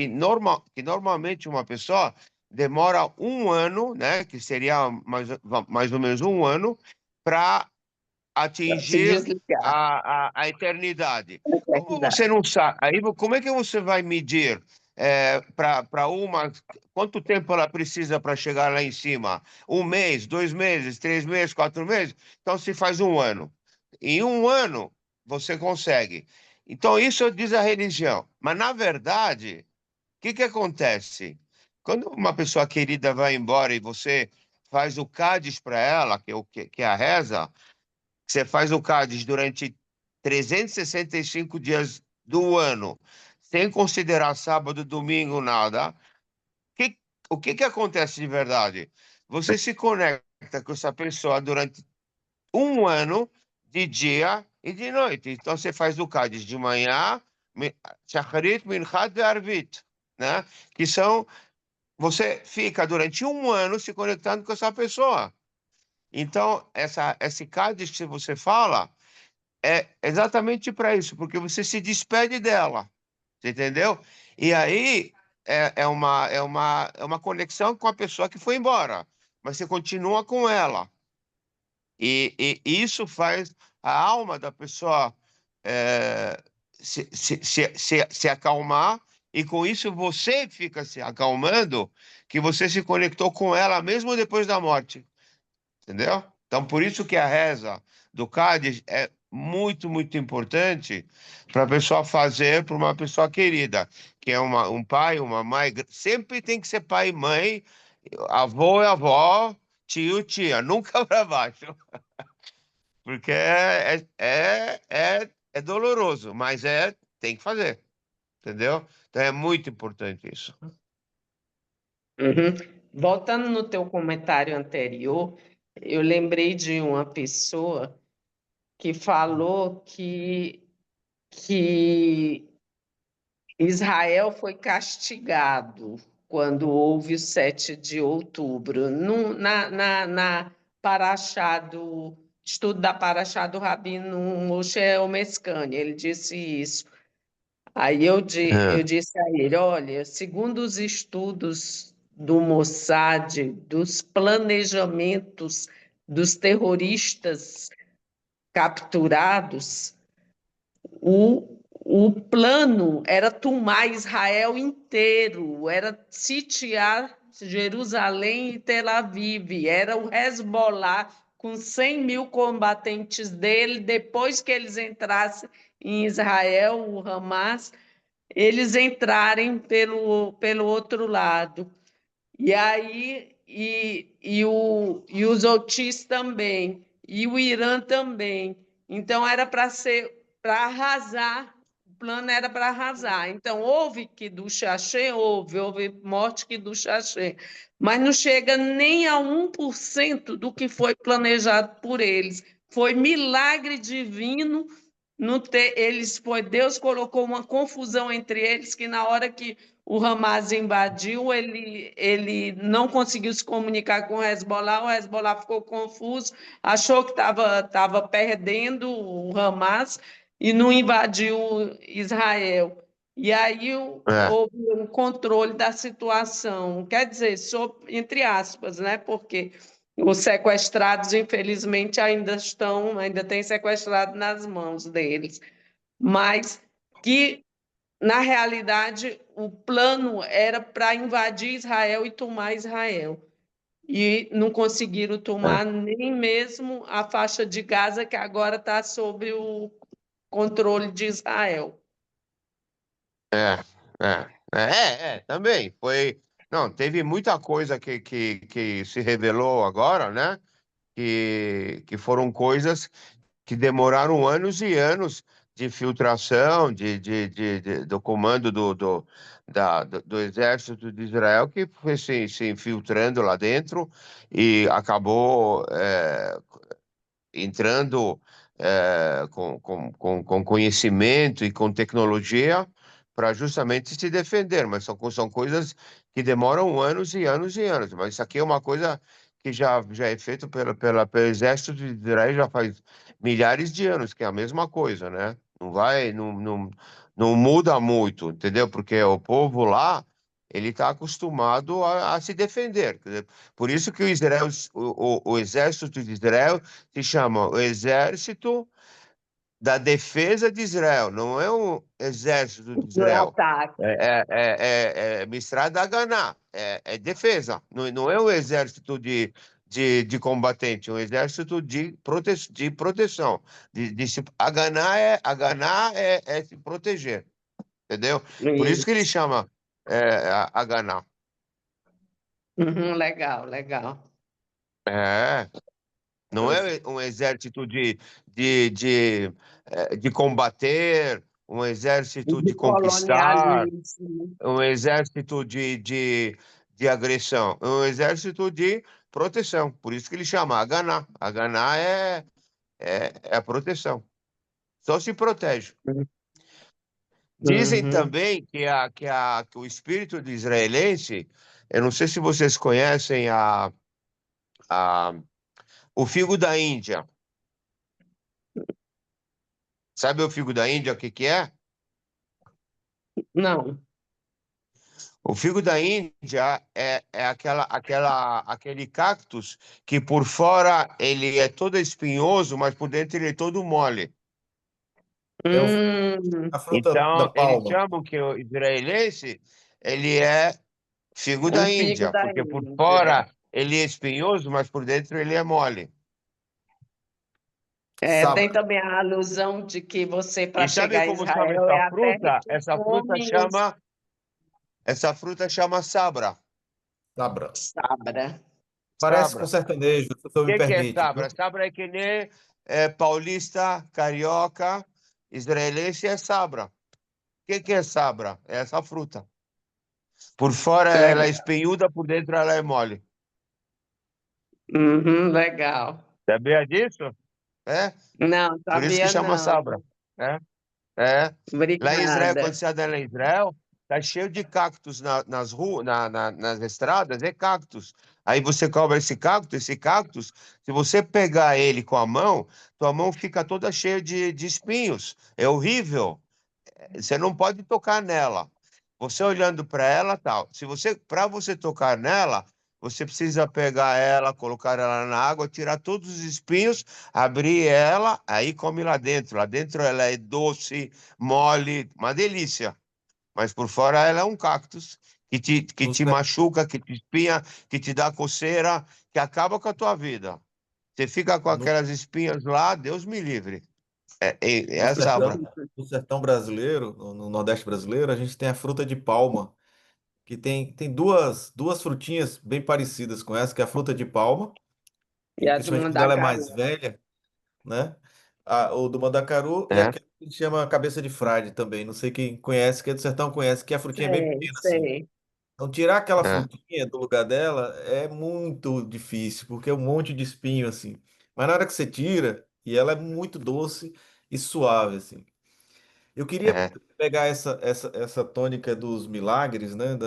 normalmente uma pessoa demora um ano, né? Que seria mais ou menos um ano para se atingir desligar. a eternidade. É Como verdade. você não sabe, aí como é que você vai medir para uma quanto tempo ela precisa para chegar lá em cima? Um mês, 2 meses, 3 meses, 4 meses? Então se faz um ano. Em um ano você consegue. Então isso diz a religião. Mas na verdade, o que acontece? Quando uma pessoa querida vai embora e você faz o Cádiz para ela, que é a reza, você faz o CADES durante 365 dias do ano, sem considerar sábado, domingo, nada, que, o que acontece de verdade? Você se conecta com essa pessoa durante um ano, de dia e de noite. Então você faz o CADES de manhã, Shacharit, Minchad e Arvit, né? Que são. Você fica durante um ano se conectando com essa pessoa. Então, esse CADES que você fala é exatamente para isso, porque você se despede dela, você entendeu? E aí é uma conexão com a pessoa que foi embora, mas você continua com ela. E isso faz a alma da pessoa é, se acalmar, e com isso você fica se acalmando, que você se conectou com ela mesmo depois da morte. Entendeu? Então, por isso que a reza do Cádiz é muito, muito importante para a pessoa fazer para uma pessoa querida, que é um pai, uma mãe. Sempre tem que ser pai e mãe, avô e avó, tio, tia, nunca para baixo, porque é doloroso, mas tem que fazer, entendeu? Então é muito importante isso. Uhum. Voltando no teu comentário anterior, eu lembrei de uma pessoa que falou que Israel foi castigado quando houve o 7 de outubro. Na Paraxá do estudo da Paraxá do Rabino Moshe Omeskani, ele disse isso. Aí eu É. disse a ele, olha, segundo os estudos do Mossad, dos planejamentos dos terroristas capturados, o plano era tomar Israel inteiro, era sitiar Jerusalém e Tel Aviv, era o Hezbollah com 100 mil combatentes dele, depois que eles entrassem em Israel, o Hamas, eles entrarem pelo outro lado. E aí, e os Houthis também, e o Irã também. Então, era para ser para arrasar, o plano era para arrasar. Então, houve Kiddush Hashem, houve morte Kiddush Hashem, mas não chega nem a 1% do que foi planejado por eles. Foi milagre divino. Deus colocou uma confusão entre eles que na hora que o Hamas invadiu, ele não conseguiu se comunicar com o Hezbollah ficou confuso, achou que estava perdendo o Hamas e não invadiu Israel. E aí É, houve um controle da situação, quer dizer, entre aspas, né? Porque os sequestrados, infelizmente, ainda têm sequestrado nas mãos deles. Mas que na realidade, o plano era para invadir Israel e tomar Israel. E não conseguiram tomar nem mesmo a faixa de Gaza, que agora está sob o controle de Israel. é, também foi. Não, teve muita coisa que se revelou agora, né? Que foram coisas que demoraram anos e anos de filtração do comando do exército de Israel, que foi se infiltrando lá dentro e acabou entrando com conhecimento e com tecnologia para justamente se defender, mas são coisas que demoram anos e anos e anos. Mas isso aqui é uma coisa que já é feito pelo exército de Israel já faz milhares de anos, que é a mesma coisa, né? Não muda muito, entendeu? Porque o povo lá, ele está acostumado a se defender. Quer dizer, por isso que o exército de Israel se chama o Exército da Defesa de Israel, não é um Exército de No Israel. ataque. É Misrad Haganah, é defesa, não é um exército de combatente, é um exército de proteção. Haganah é se proteger, entendeu? Por isso que ele chama Haganah. Legal, legal. É. Não é um exército de combater, um exército De de conquistar, colonialismo. um exército de agressão, é um exército de proteção. Por isso que ele chama Haganá. Haganá é a proteção. Só se protege. Dizem Uhum. também que o espírito de israelense, eu não sei se vocês conhecem a, o figo da Índia. Sabe o figo da Índia, o que é? Não. O figo da Índia é aquele cactus que por fora ele é todo espinhoso, mas por dentro ele é todo mole. É Hum, a fruta da Então, eles palma. chamam que o israelense, ele é figo o da figo Índia, da porque por Índia. fora ele é espinhoso, mas por dentro ele é mole. Tem Sabra. também a alusão de que você, para E sabe chegar a como chama Israel, é essa a terra fruta? que come os Essa fruta chama sabra. Sabra. sabra. Parece com Sabra. sertanejo, se você O me que é permite, viu? sabra? Sabra é que nem paulista, carioca, israelense é sabra. O que é sabra? É essa fruta. Por fora ela é Legal. espinhuda, por dentro ela é mole. Legal. Sabia disso? É? Não, Por isso que sabia chama não. sabra. É? É. Lá em Israel, quando Obrigada. você anda lá em Israel, tá cheio de cactos nas ruas, nas estradas, é cactus. Aí você cobra esse cactus, se você pegar ele com a mão, tua mão fica toda cheia de espinhos. É horrível. Você não pode tocar nela. você olhando para ela, tal. Para você tocar nela, você precisa pegar ela, colocar ela na água, tirar todos os espinhos, abrir ela, aí come lá dentro. Lá dentro ela é doce, mole, uma delícia. Mas por fora ela é um cactus que No, te ser- machuca, que te espinha, que te dá coceira, que acaba com a tua vida. Você fica com no, aquelas espinhas lá, Deus me livre. É no essa sertão, no sertão brasileiro, no Nordeste brasileiro, a gente tem a fruta de palma, que tem duas frutinhas bem parecidas com essa, que é a fruta de palma, E e a do principalmente quando ela é mandacaru. mais velha, né? O do mandacaru e é, aquele que a gente chama cabeça de frade também. Não sei quem conhece, que é do sertão conhece, que a frutinha é bem Sei, pequena assim. sei. Então, tirar aquela é, frutinha do lugar dela é muito difícil, porque é um monte de espinho assim. Mas na hora que você tira, e ela é muito doce e suave assim. Eu queria é. pegar essa tônica dos milagres, né?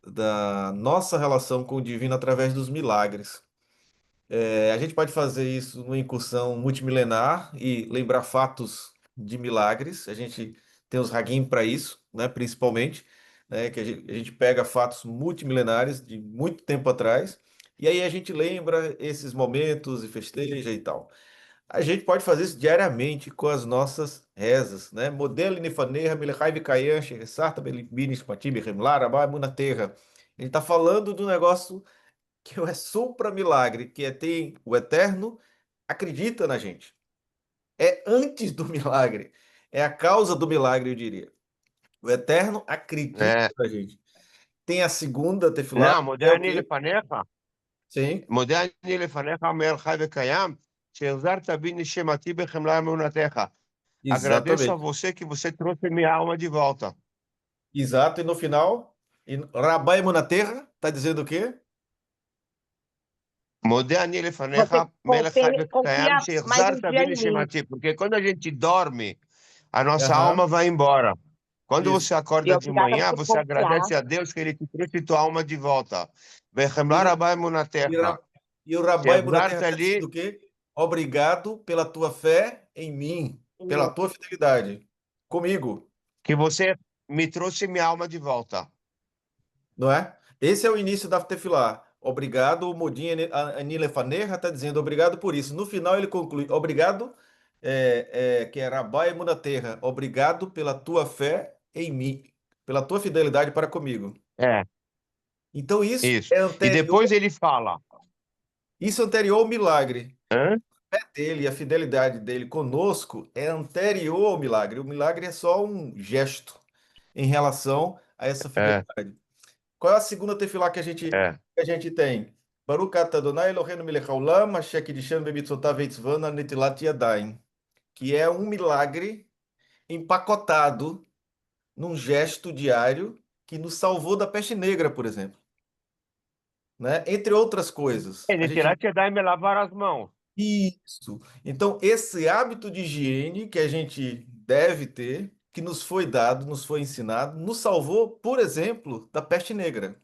Da nossa relação com o divino através dos milagres. A gente pode fazer isso numa incursão multimilenar e lembrar fatos de milagres. A gente tem os Hagim para isso, né, principalmente, né, que a gente pega fatos multimilenares de muito tempo atrás, e aí a gente lembra esses momentos e festeja e tal. A gente pode fazer isso diariamente com as nossas rezas, né? Modelo Nifaneha, Melechai Vikayan, Sheresarta, Belibinis, Patim, Remlar, Abai, Munaterra. A gente está falando do negócio que é supra-milagre, que é ter o eterno acredita na gente. É antes do milagre. É a causa do milagre, eu diria. O eterno acredita É. na gente. Tem a segunda tefilá, Não, que é o מודה אני quê? לפניך, Sim, מודה אני לפניך, אומר חי וקיים, שהחזרת בי נשמתי בחמלה אמונתך. Agradeço a exatamente. você que você trouxe minha alma de volta. Exato. E no final, Rabai Munaterra está dizendo o quê? מודה אני לפניך, Você מלך חי וקיים, confia mais um שהחזרת dia בי em mim. נשמתי. Porque quando a gente dorme, a nossa alma Aham, vai embora. Quando isso. você E acorda de obrigada manhã, por você confiar. agradece a Deus que Ele te trouxe tua alma de volta. E, בחמלה Ra- רבה אמונתך, e o Rabai Munaterra שהחזרת está לי, dizendo o quê? Obrigado pela tua fé em mim, Em pela mim. tua fidelidade comigo. que você me trouxe minha alma de volta. Não é? Esse é o início da Tefilá. Obrigado, o Modin Anilefanerra está dizendo obrigado por isso. No final ele conclui, obrigado, que é Rabai Munaterra, obrigado pela tua fé em mim, pela tua fidelidade para comigo. É, Então isso. E depois ele fala, isso é anterior ao milagre. hã? A fé dele, a fidelidade dele conosco é anterior ao milagre. O milagre é só um gesto em relação a essa É, fidelidade. Qual é a segunda tefilá é, que a gente tem? Baruch atah Adonai Eloheinu melech haolam, asher kiddushanu bemitzvotav veitzvanu netilat yadayim, que é um milagre empacotado num gesto diário que nos salvou da peste negra, por exemplo, né? Entre outras coisas. A ele gente tirar te dar e me lavar as mãos. Isso. Então, esse hábito de higiene que a gente deve ter, que nos foi dado, nos foi ensinado, nos salvou, por exemplo, da peste negra.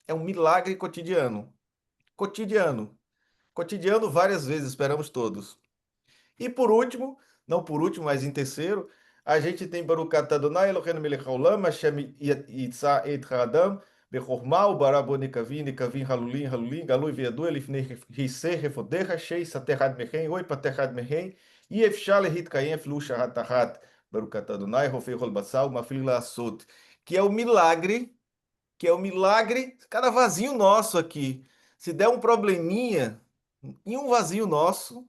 É um milagre cotidiano. Cotidiano. Cotidiano várias vezes, esperamos todos. E por último, não por último, mas em terceiro, a gente tem Baruch atah Adonai Eloheinu melech haolam, Hashem yitzah et ha'adam, bechorma ubará bo nekavim, nekavim halulim, halulim, galui ve'yadu elifnei risei refodecha, shei saterhad mehen, oi paterhad mehen, e efshar lehitkayem eflu shahat tahat, Baruch atah Adonai rofei rol basar, umafil la'asot, que é o milagre, cada vasinho nosso aqui. Se der um probleminha em um vasinho nosso,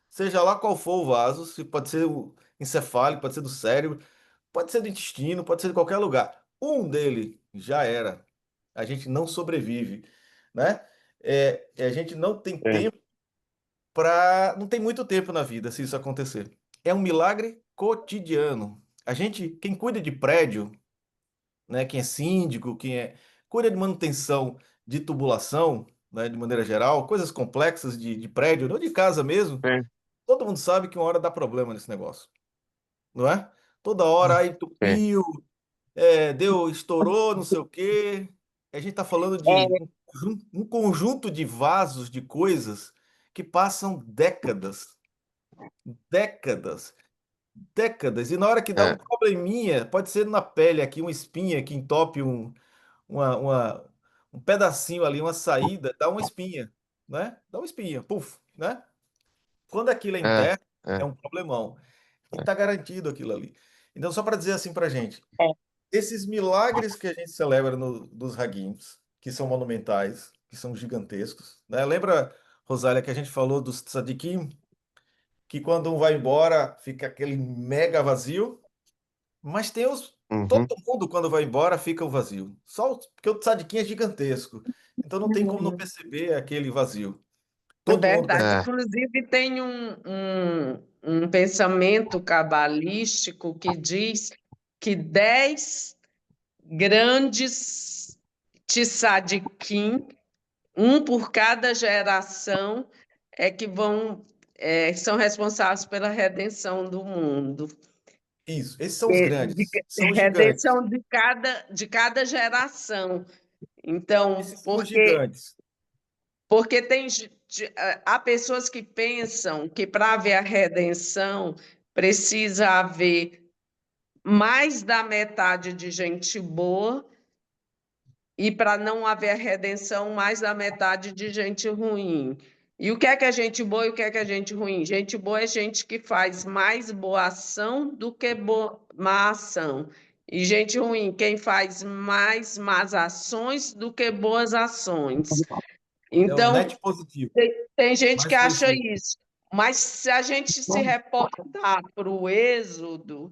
seja lá qual for o vaso, se pode ser o encefálico, pode ser do cérebro, pode ser do intestino, pode ser de qualquer lugar. Um dele já era. A gente não sobrevive, né? A gente não tem É, tempo não tem muito tempo na vida se isso acontecer. É um milagre cotidiano. Quem cuida de prédio, né, quem é síndico, cuida de manutenção de tubulação, né, de maneira geral, coisas complexas de prédio, ou de casa mesmo, é, todo mundo sabe que uma hora dá problema nesse negócio, não é? Toda hora aí é. entupiu, estourou, não sei o quê. A gente está falando de É, um conjunto de vasos, de coisas que passam décadas, décadas. décadas. E na hora que dá um É, probleminha, pode ser na pele aqui, uma espinha que entope uma, uma- um pedacinho ali, uma saída, dá uma espinha, né? Dá uma espinha, puf, né? Quando aquilo é é, interno, é é, um problemão. E é. está garantido aquilo ali. Então, só para dizer assim para gente, É. esses milagres que a gente celebra dos Hagims, que são monumentais, que são gigantescos, né? Lembra, Rosália, que a gente falou dos tzadikim, que quando um vai embora fica aquele mega vazio, mas tem os. Todo Uhum. mundo, quando vai embora, fica o vazio. Porque o tzadikim é gigantesco. Então não tem como não perceber aquele vazio. Todo mundo Verdade. É, Inclusive, tem um pensamento cabalístico que diz que 10 grandes tzadikim, um por cada geração, é que são responsáveis pela redenção do mundo. isso. Esses são os grandes, são os gigantes. Redenção de cada geração. Então, Esses são os porque gigantes. Porque há pessoas que pensam que para haver a redenção precisa haver mais da metade de gente boa, e para não haver a redenção, mais da metade de gente ruim. E o que é gente boa e o que é gente ruim? Gente boa é gente que faz mais boa ação do que má ação. E gente ruim, quem faz mais más ações do que boas ações. É o Então, net positivo, tem gente que mais acha positivo. isso, mas se a gente se reportar para o Êxodo,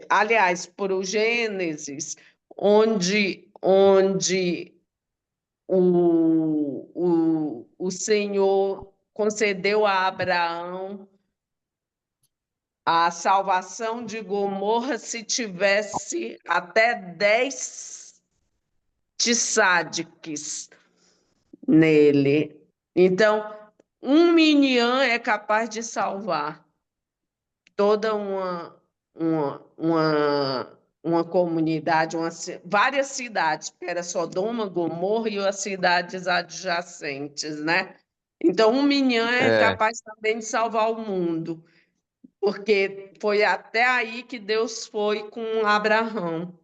aliás, para o Gênesis, onde o Senhor concedeu a Abraão a salvação de Gomorra se tivesse até 10 tsadiques nele. Então, um Minyan é capaz de salvar toda uma comunidade, várias cidades, porque era Sodoma, Gomorra e as cidades adjacentes, né? Então, um Minyan é é, capaz também de salvar o mundo, porque foi até aí que Deus foi com Abraão.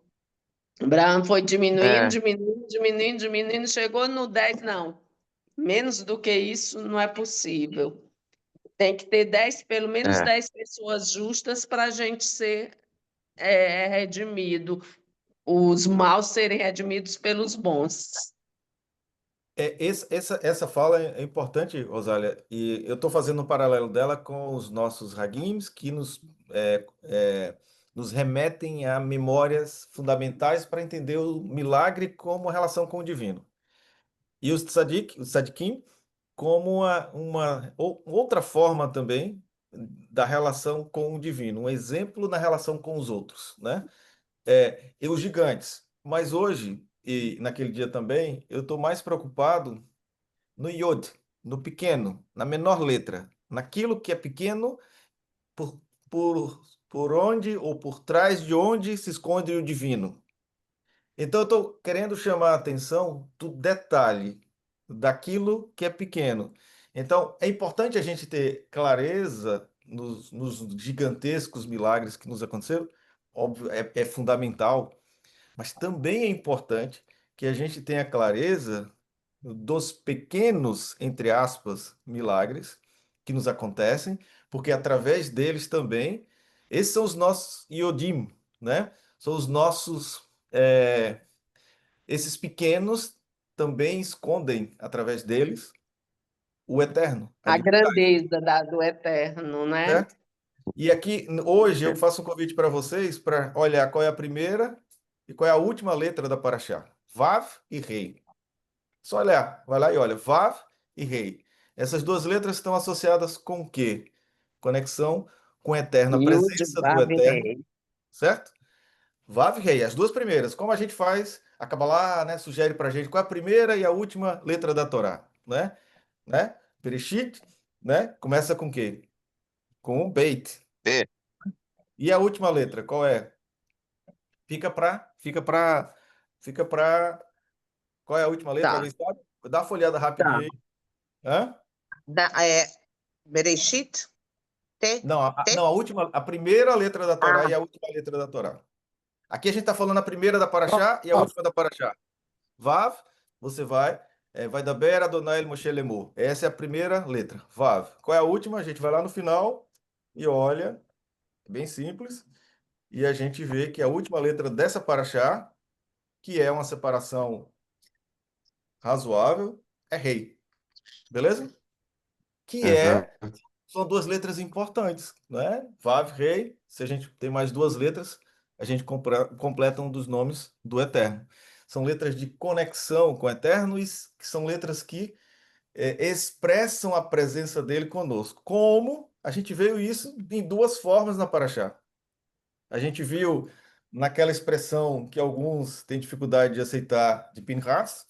Abraão foi diminuindo, é, diminuindo, diminuindo, diminuindo, chegou no 10, não. Menos do que isso não é possível. Tem que ter 10, pelo menos é. 10 pessoas justas para a gente ser redimido, os maus serem redimidos pelos bons. Essa fala é importante, Rosália, e eu estou fazendo um paralelo dela com os nossos Hagims, que nos remetem a memórias fundamentais para entender o milagre como relação com o divino. E os tzadikim, como outra forma também da relação com o divino, um exemplo na relação com os outros, né? E os gigantes. Mas hoje, e naquele dia também, eu estou mais preocupado no Yod, no pequeno, na menor letra, naquilo que é pequeno, por, por onde ou por trás de onde se esconde o divino. Então, eu estou querendo chamar a atenção do detalhe, daquilo que é pequeno. Então, é importante a gente ter clareza nos gigantescos milagres que nos aconteceram, óbvio, é fundamental, mas também é importante que a gente tenha clareza dos pequenos, entre aspas, milagres que nos acontecem, porque através deles também, esses são os nossos iodim, né? São os nossos, esses pequenos também escondem através deles o eterno, a A divindade, grandeza do eterno, né? certo? E aqui, hoje, eu faço um convite para vocês para olhar qual é a primeira e qual é a última letra da Paraxá. Vav e Rei. Só olhar, vai lá e olha, Vav e Rei. Essas duas letras estão associadas com o quê? Conexão com o eterno, a Yud, presença do Vav, eterno, Rei. certo? Vav e Rei, as duas primeiras. Como a gente faz, a Kabbalah, né, sugere para a gente qual é a primeira e a última letra da Torá, né? Bereshit, né? Começa com o quê? Com o Beit. É. E a última letra, qual é? Fica para. Qual é a última letra? Tá, Alguém sabe? Dá uma folhada rapidinho tá. aí. Hã? Bereshit? T, Não, T? não, a primeira letra da Torá Ah, e a última letra da Torá. Aqui a gente está falando a primeira da Paraxá e a última da Paraxá. Vav, você vai, vai da Ber Adonai El Moshe Lemor. Essa é a primeira letra, Vav. Qual é a última? A gente vai lá no final e olha, é bem simples, e a gente vê que a última letra dessa Paraxá, que é uma separação razoável, é Rei, beleza? Que Aham. são duas letras importantes, né? Vav, Rei, se a gente tem mais duas letras, a gente completa um dos nomes do Eterno. São letras de conexão com o Eterno e que são letras que expressam a presença dele conosco. Como a gente viu isso em duas formas na Paraxá. A gente viu naquela expressão que alguns têm dificuldade de aceitar de Pinhas,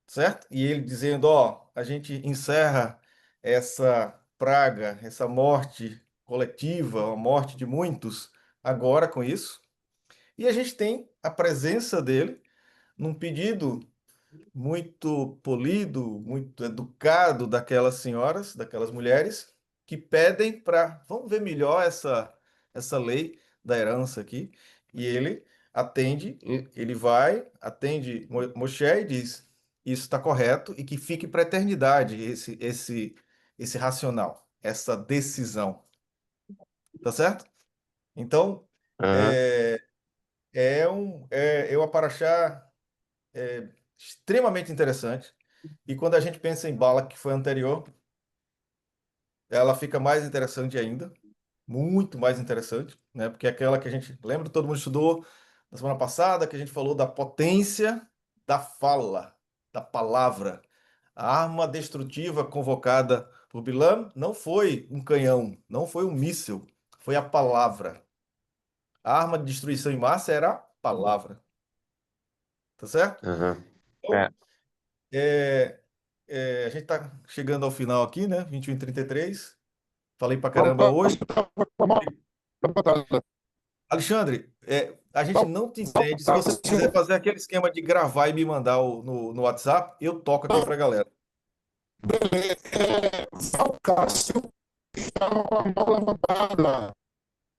certo? E ele dizendo, ó, a gente encerra essa praga, essa morte coletiva, a morte de muitos, agora com isso. E a gente tem a presença dele num pedido muito polido, muito educado daquelas senhoras, daquelas mulheres que pedem para, vamos ver melhor essa lei da herança aqui. E ele atende, ele vai, atende Moshe e diz: isso está correto e que fique para a eternidade esse racional, essa decisão, tá certo? Então, Aham. é, é uma paraxá extremamente interessante. E quando a gente pensa em Bala, que foi anterior, ela fica mais interessante ainda, muito mais interessante, né? Porque é aquela que a gente lembra, todo mundo estudou na semana passada, que a gente falou da potência da fala, da palavra. A arma destrutiva convocada por Bilam não foi um canhão, não foi um míssil, foi a palavra. A arma de destruição em massa era a palavra, tá certo? Aham. É. Então, é, a gente está chegando ao final aqui, né? 21h33. Falei pra caramba hoje. Alexandre, a gente não te entende. Se você quiser fazer aquele esquema de gravar e me mandar no WhatsApp, eu toco aqui pra galera. Cássio estava com a mão levantada,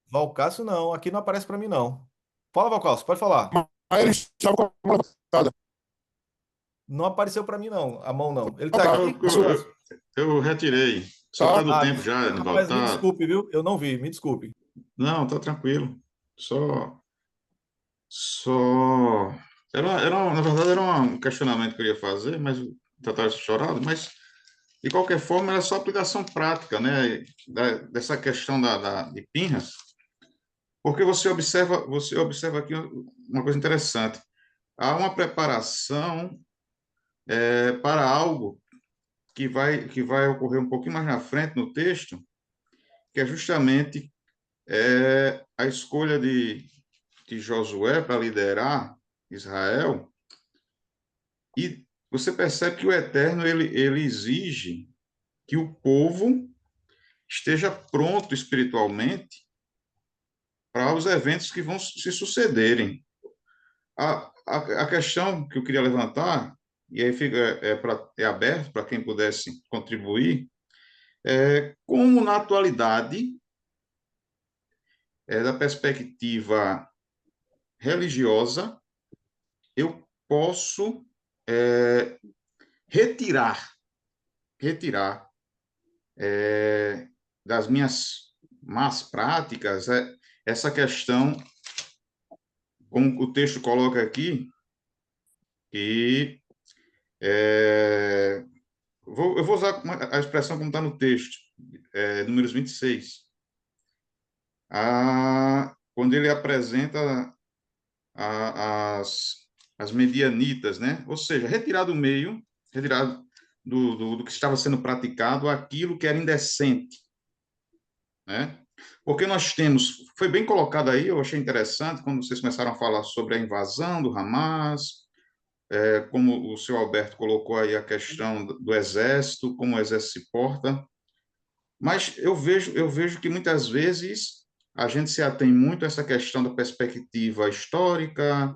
Valcácio, não. Aqui não aparece pra mim, não. Fala, Valcácio, pode falar. mas ele estava com a mão levantada. Não apareceu pra mim, não. A mão, não. Ele tá Tá, aqui, Valcácio? eu retirei. Só Ah, tá do tempo já, Nivaldo. rapaz, me Tá... desculpe, viu? Eu não vi, me desculpe. Não, tá tranquilo. Só... na verdade, era um questionamento que eu ia fazer, mas já estava chorado, mas, de qualquer forma, era só aplicação prática, né? Dessa questão de Pinhas, porque você observa aqui uma coisa interessante. Há uma preparação para algo que vai ocorrer um pouquinho mais na frente no texto, que é justamente a escolha de Josué para liderar Israel. E você percebe que o Eterno ele exige que o povo esteja pronto espiritualmente para os eventos que vão se sucederem. A questão que eu queria levantar, e aí fica, é aberto para quem pudesse contribuir, como na atualidade, da perspectiva religiosa, eu posso retirar das minhas más práticas essa questão, como o texto coloca aqui, que eu vou usar a expressão como está no texto, números 26, quando ele apresenta as medianitas, né? Ou seja, retirar do meio, retirar do que estava sendo praticado aquilo que era indecente, né? Porque nós temos, foi bem colocado aí, eu achei interessante quando vocês começaram a falar sobre a invasão do Hamas, como o senhor Alberto colocou aí a questão do exército, como o exército se porta, mas eu vejo que muitas vezes a gente se atém muito a essa questão da perspectiva histórica,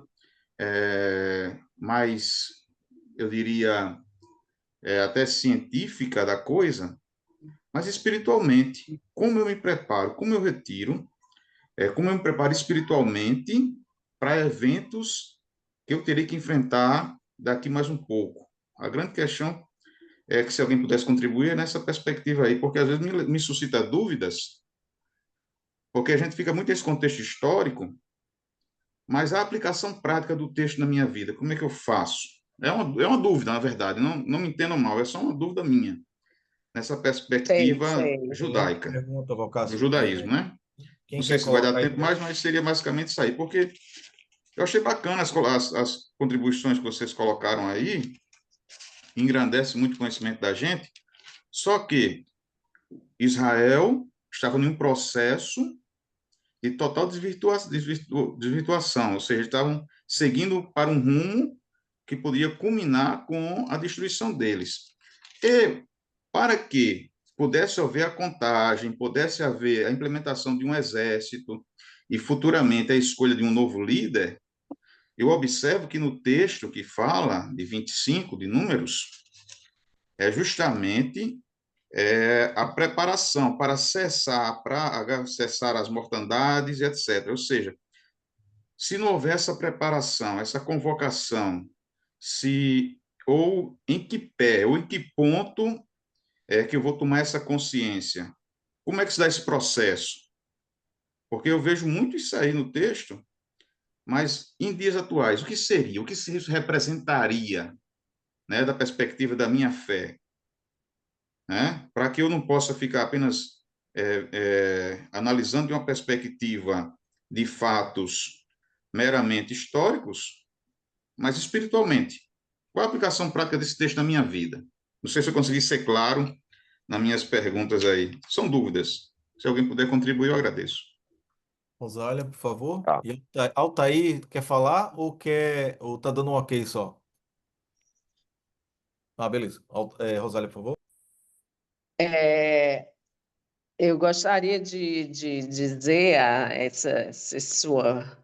mais, eu diria, até científica da coisa, mas espiritualmente. Como eu me preparo, como eu retiro, como eu me preparo espiritualmente para eventos que eu terei que enfrentar daqui mais um pouco. A grande questão é que se alguém pudesse contribuir nessa perspectiva aí, porque às vezes me suscita dúvidas, porque a gente fica muito nesse contexto histórico, mas a aplicação prática do texto na minha vida, como é que eu faço? É uma dúvida, na verdade, não me entendam mal, é só uma dúvida minha, nessa Sei, perspectiva sei. Excelente judaica, pergunta, do Valcácio. judaísmo, né? Quem Não sei quer se vai dar colocar aí? tempo mais, mas seria basicamente isso aí, porque eu achei bacana as contribuições que vocês colocaram aí, engrandece muito o conhecimento da gente, só que Israel estava em um processo de total desvirtuação, ou seja, estavam seguindo para um rumo que podia culminar com a destruição deles. E para que pudesse haver a contagem, pudesse haver a implementação de um exército e futuramente a escolha de um novo líder, eu observo que no texto que fala de 25 de Números, é justamente a preparação para cessar as mortandades, etc. Ou seja, se não houver essa preparação, essa convocação, se ou em que pé, ou em que ponto é que eu vou tomar essa consciência? Como é que se dá esse processo? Porque eu vejo muito isso aí no texto, mas em dias atuais, o que seria? O que isso representaria, né, da perspectiva da minha fé? Né? Para que eu não possa ficar apenas analisando de uma perspectiva de fatos meramente históricos, mas espiritualmente. Qual a aplicação prática desse texto na minha vida? Não sei se eu consegui ser claro nas minhas perguntas aí. São dúvidas. Se alguém puder contribuir, eu agradeço. Rosália, por favor. Tá. E Altair, quer falar ou tá dando um ok só? Ah, beleza. Rosália, por favor. É, eu gostaria de dizer a essa sua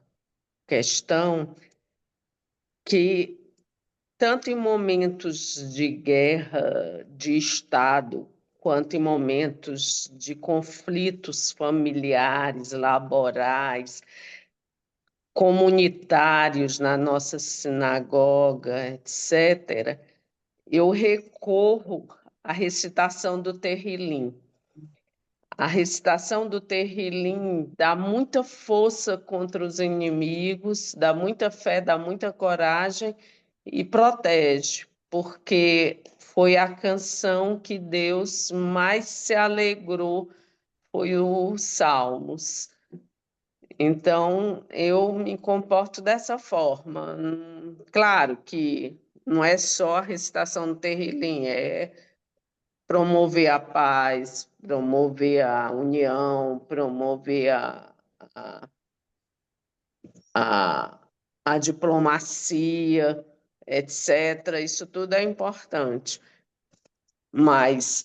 questão que, tanto em momentos de guerra de Estado, quanto em momentos de conflitos familiares, laborais, comunitários na nossa sinagoga, etc., eu recorro à recitação do Terrilim. A recitação do Terrilim dá muita força contra os inimigos, dá muita fé, dá muita coragem e protege, porque foi a canção que Deus mais se alegrou, foi os Salmos. Então, eu me comporto dessa forma. Claro que não é só a recitação do Terrilim, é promover a paz, promover a união, promover a, a, a diplomacia, etc. Isso tudo é importante. Mas,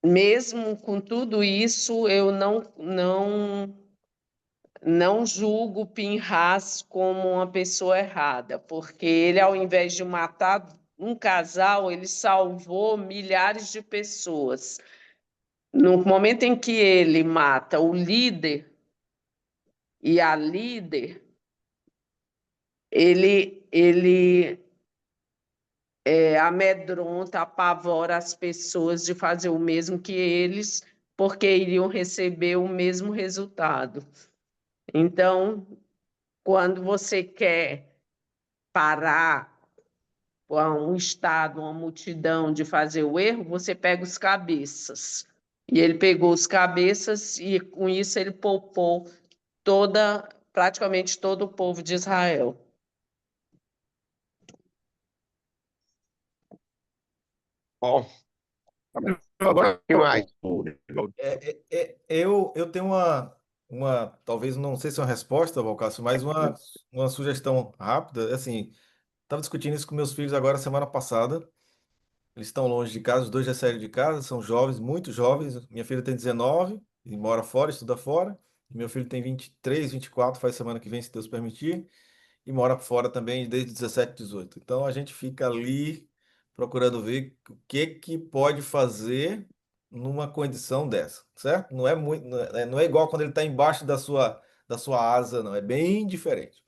mesmo com tudo isso, eu não julgo o Pinhas como uma pessoa errada, porque ele, ao invés de matar um casal, ele salvou milhares de pessoas. No momento em que ele mata o líder e a líder, ele amedronta, apavora as pessoas de fazer o mesmo que eles, porque iriam receber o mesmo resultado. Então, quando você quer parar um Estado, uma multidão de fazer o erro, você pega os cabeças. E ele pegou os cabeças e, com isso, ele poupou praticamente todo o povo de Israel. Bom, agora o que mais? Eu tenho talvez, não sei se é uma resposta, Valcácio, mas uma sugestão rápida. Assim, estava discutindo isso com meus filhos agora semana passada. Eles estão longe de casa, os dois já saíram de casa, são jovens, muito jovens. Minha filha tem 19 e mora fora, estuda fora. Meu filho tem 23, 24, faz semana que vem, se Deus permitir. E mora fora também desde 17, 18. Então a gente fica ali procurando ver o que que pode fazer numa condição dessa, certo? Não é muito, não é igual quando ele está embaixo da sua asa, não. É bem diferente.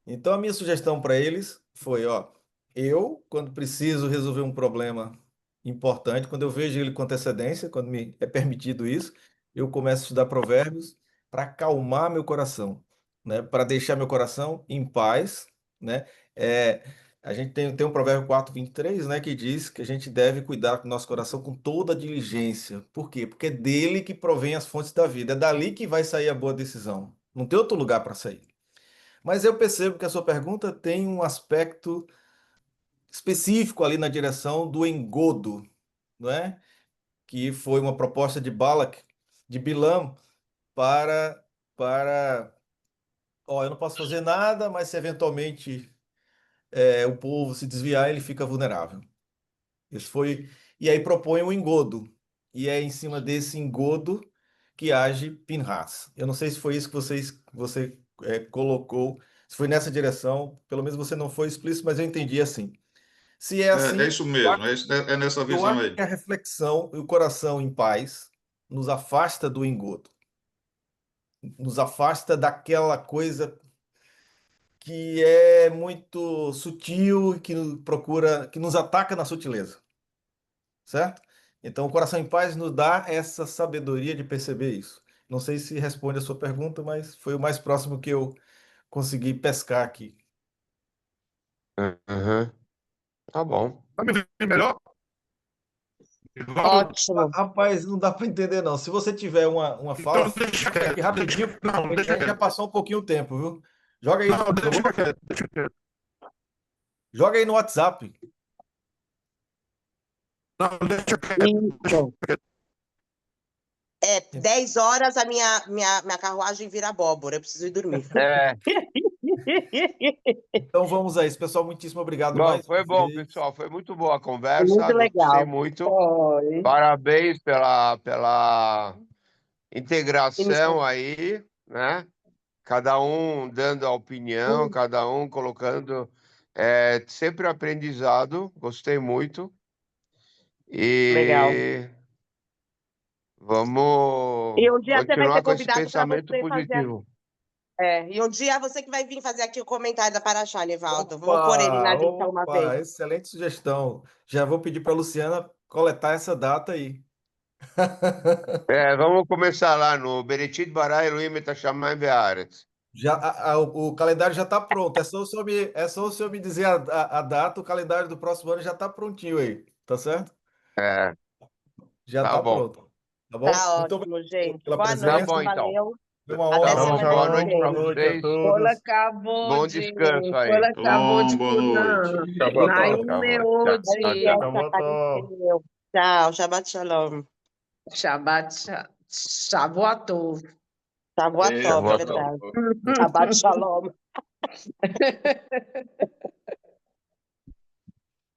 Então, a minha sugestão para eles foi, ó, eu, quando preciso resolver um problema importante, quando eu vejo ele com antecedência, quando me é permitido isso, eu começo a estudar provérbios para acalmar meu coração, né? Para deixar meu coração em paz, né? É, a gente tem um provérbio 4:23, né, que diz que a gente deve cuidar do nosso coração com toda diligência. Por quê? Porque é dele que provém as fontes da vida. É dali que vai sair a boa decisão. Não tem outro lugar para sair. Mas eu percebo que a sua pergunta tem um aspecto específico ali na direção do engodo, não é? Que foi uma proposta de Balak, de Bilam, para, ó, eu não posso fazer nada, mas se eventualmente o povo se desviar, ele fica vulnerável. Isso foi, e aí propõe um engodo, e é em cima desse engodo que age Pinhas. Eu não sei se foi isso que você colocou, se foi nessa direção, pelo menos você não foi explícito, mas eu entendi assim. Se é É assim, isso mesmo, é nessa eu visão acho aí. que a reflexão e o coração em paz nos afasta do engodo, nos afasta daquela coisa que é muito sutil e que procura, que nos ataca na sutileza, certo? Então, o coração em paz nos dá essa sabedoria de perceber isso. Não sei se responde a sua pergunta, mas foi o mais próximo que eu consegui pescar aqui. Uhum. Tá bom. Tá me ouvindo melhor? Divaldo, Ótimo. rapaz, não dá para entender, não. Se você tiver uma fala, Então, deixa joga aqui quieto, rapidinho. não, A deixa gente já quieto. passou um pouquinho o tempo, viu? Joga aí, Não, por deixa favor. quieto, deixa quieto. Joga aí no WhatsApp. Não, deixa Isso. quieto. 10 horas a minha carruagem vira abóbora. Eu preciso ir dormir. É, Então vamos a isso, pessoal. Muitíssimo obrigado bom, mais uma foi bom, vez. pessoal. Foi muito boa a Muito conversa. Gostei legal. muito. Foi. Parabéns pela integração Iniciativa. aí, né? Cada um dando a opinião, cada um colocando. É sempre aprendizado. Gostei muito. Legal. E E vamos um dia você vai ser continuar com esse convidado para pensamento você fazer. positivo. E um dia você que vai vir fazer aqui o comentário da Paraxá, Nivaldo. Vamos pôr ele Opa, na lista uma vez. opa, excelente sugestão. Já vou pedir para a Luciana coletar essa data aí. Vamos começar lá no Bereshit bara Elohim et hashamayim ve'aretz. Já, o calendário já está pronto. É só o senhor me dizer a data, o calendário do próximo ano já está prontinho aí. Tá certo? É, Já tá está bom. pronto. Tá bom? Tá Muito ótimo, obrigado gente. pela Boa Tá noite, presença. bom, então. valeu. Foi uma Até honra. Shalom, semana que Boa shalom, noite para boa vem. noite a vocês. Kola todos. Bom Kavod, descanso aí. Kola Kavod Shalom, boa Kulam, noite. Nayum Tá bom. Tchau, tchau, Maria, tchau. Shabbat tov. apareceu. Tchau, Shabbat Shalom. Shavuot. Shavuot Já Tov, é vou. verdade. Shabbat Shalom.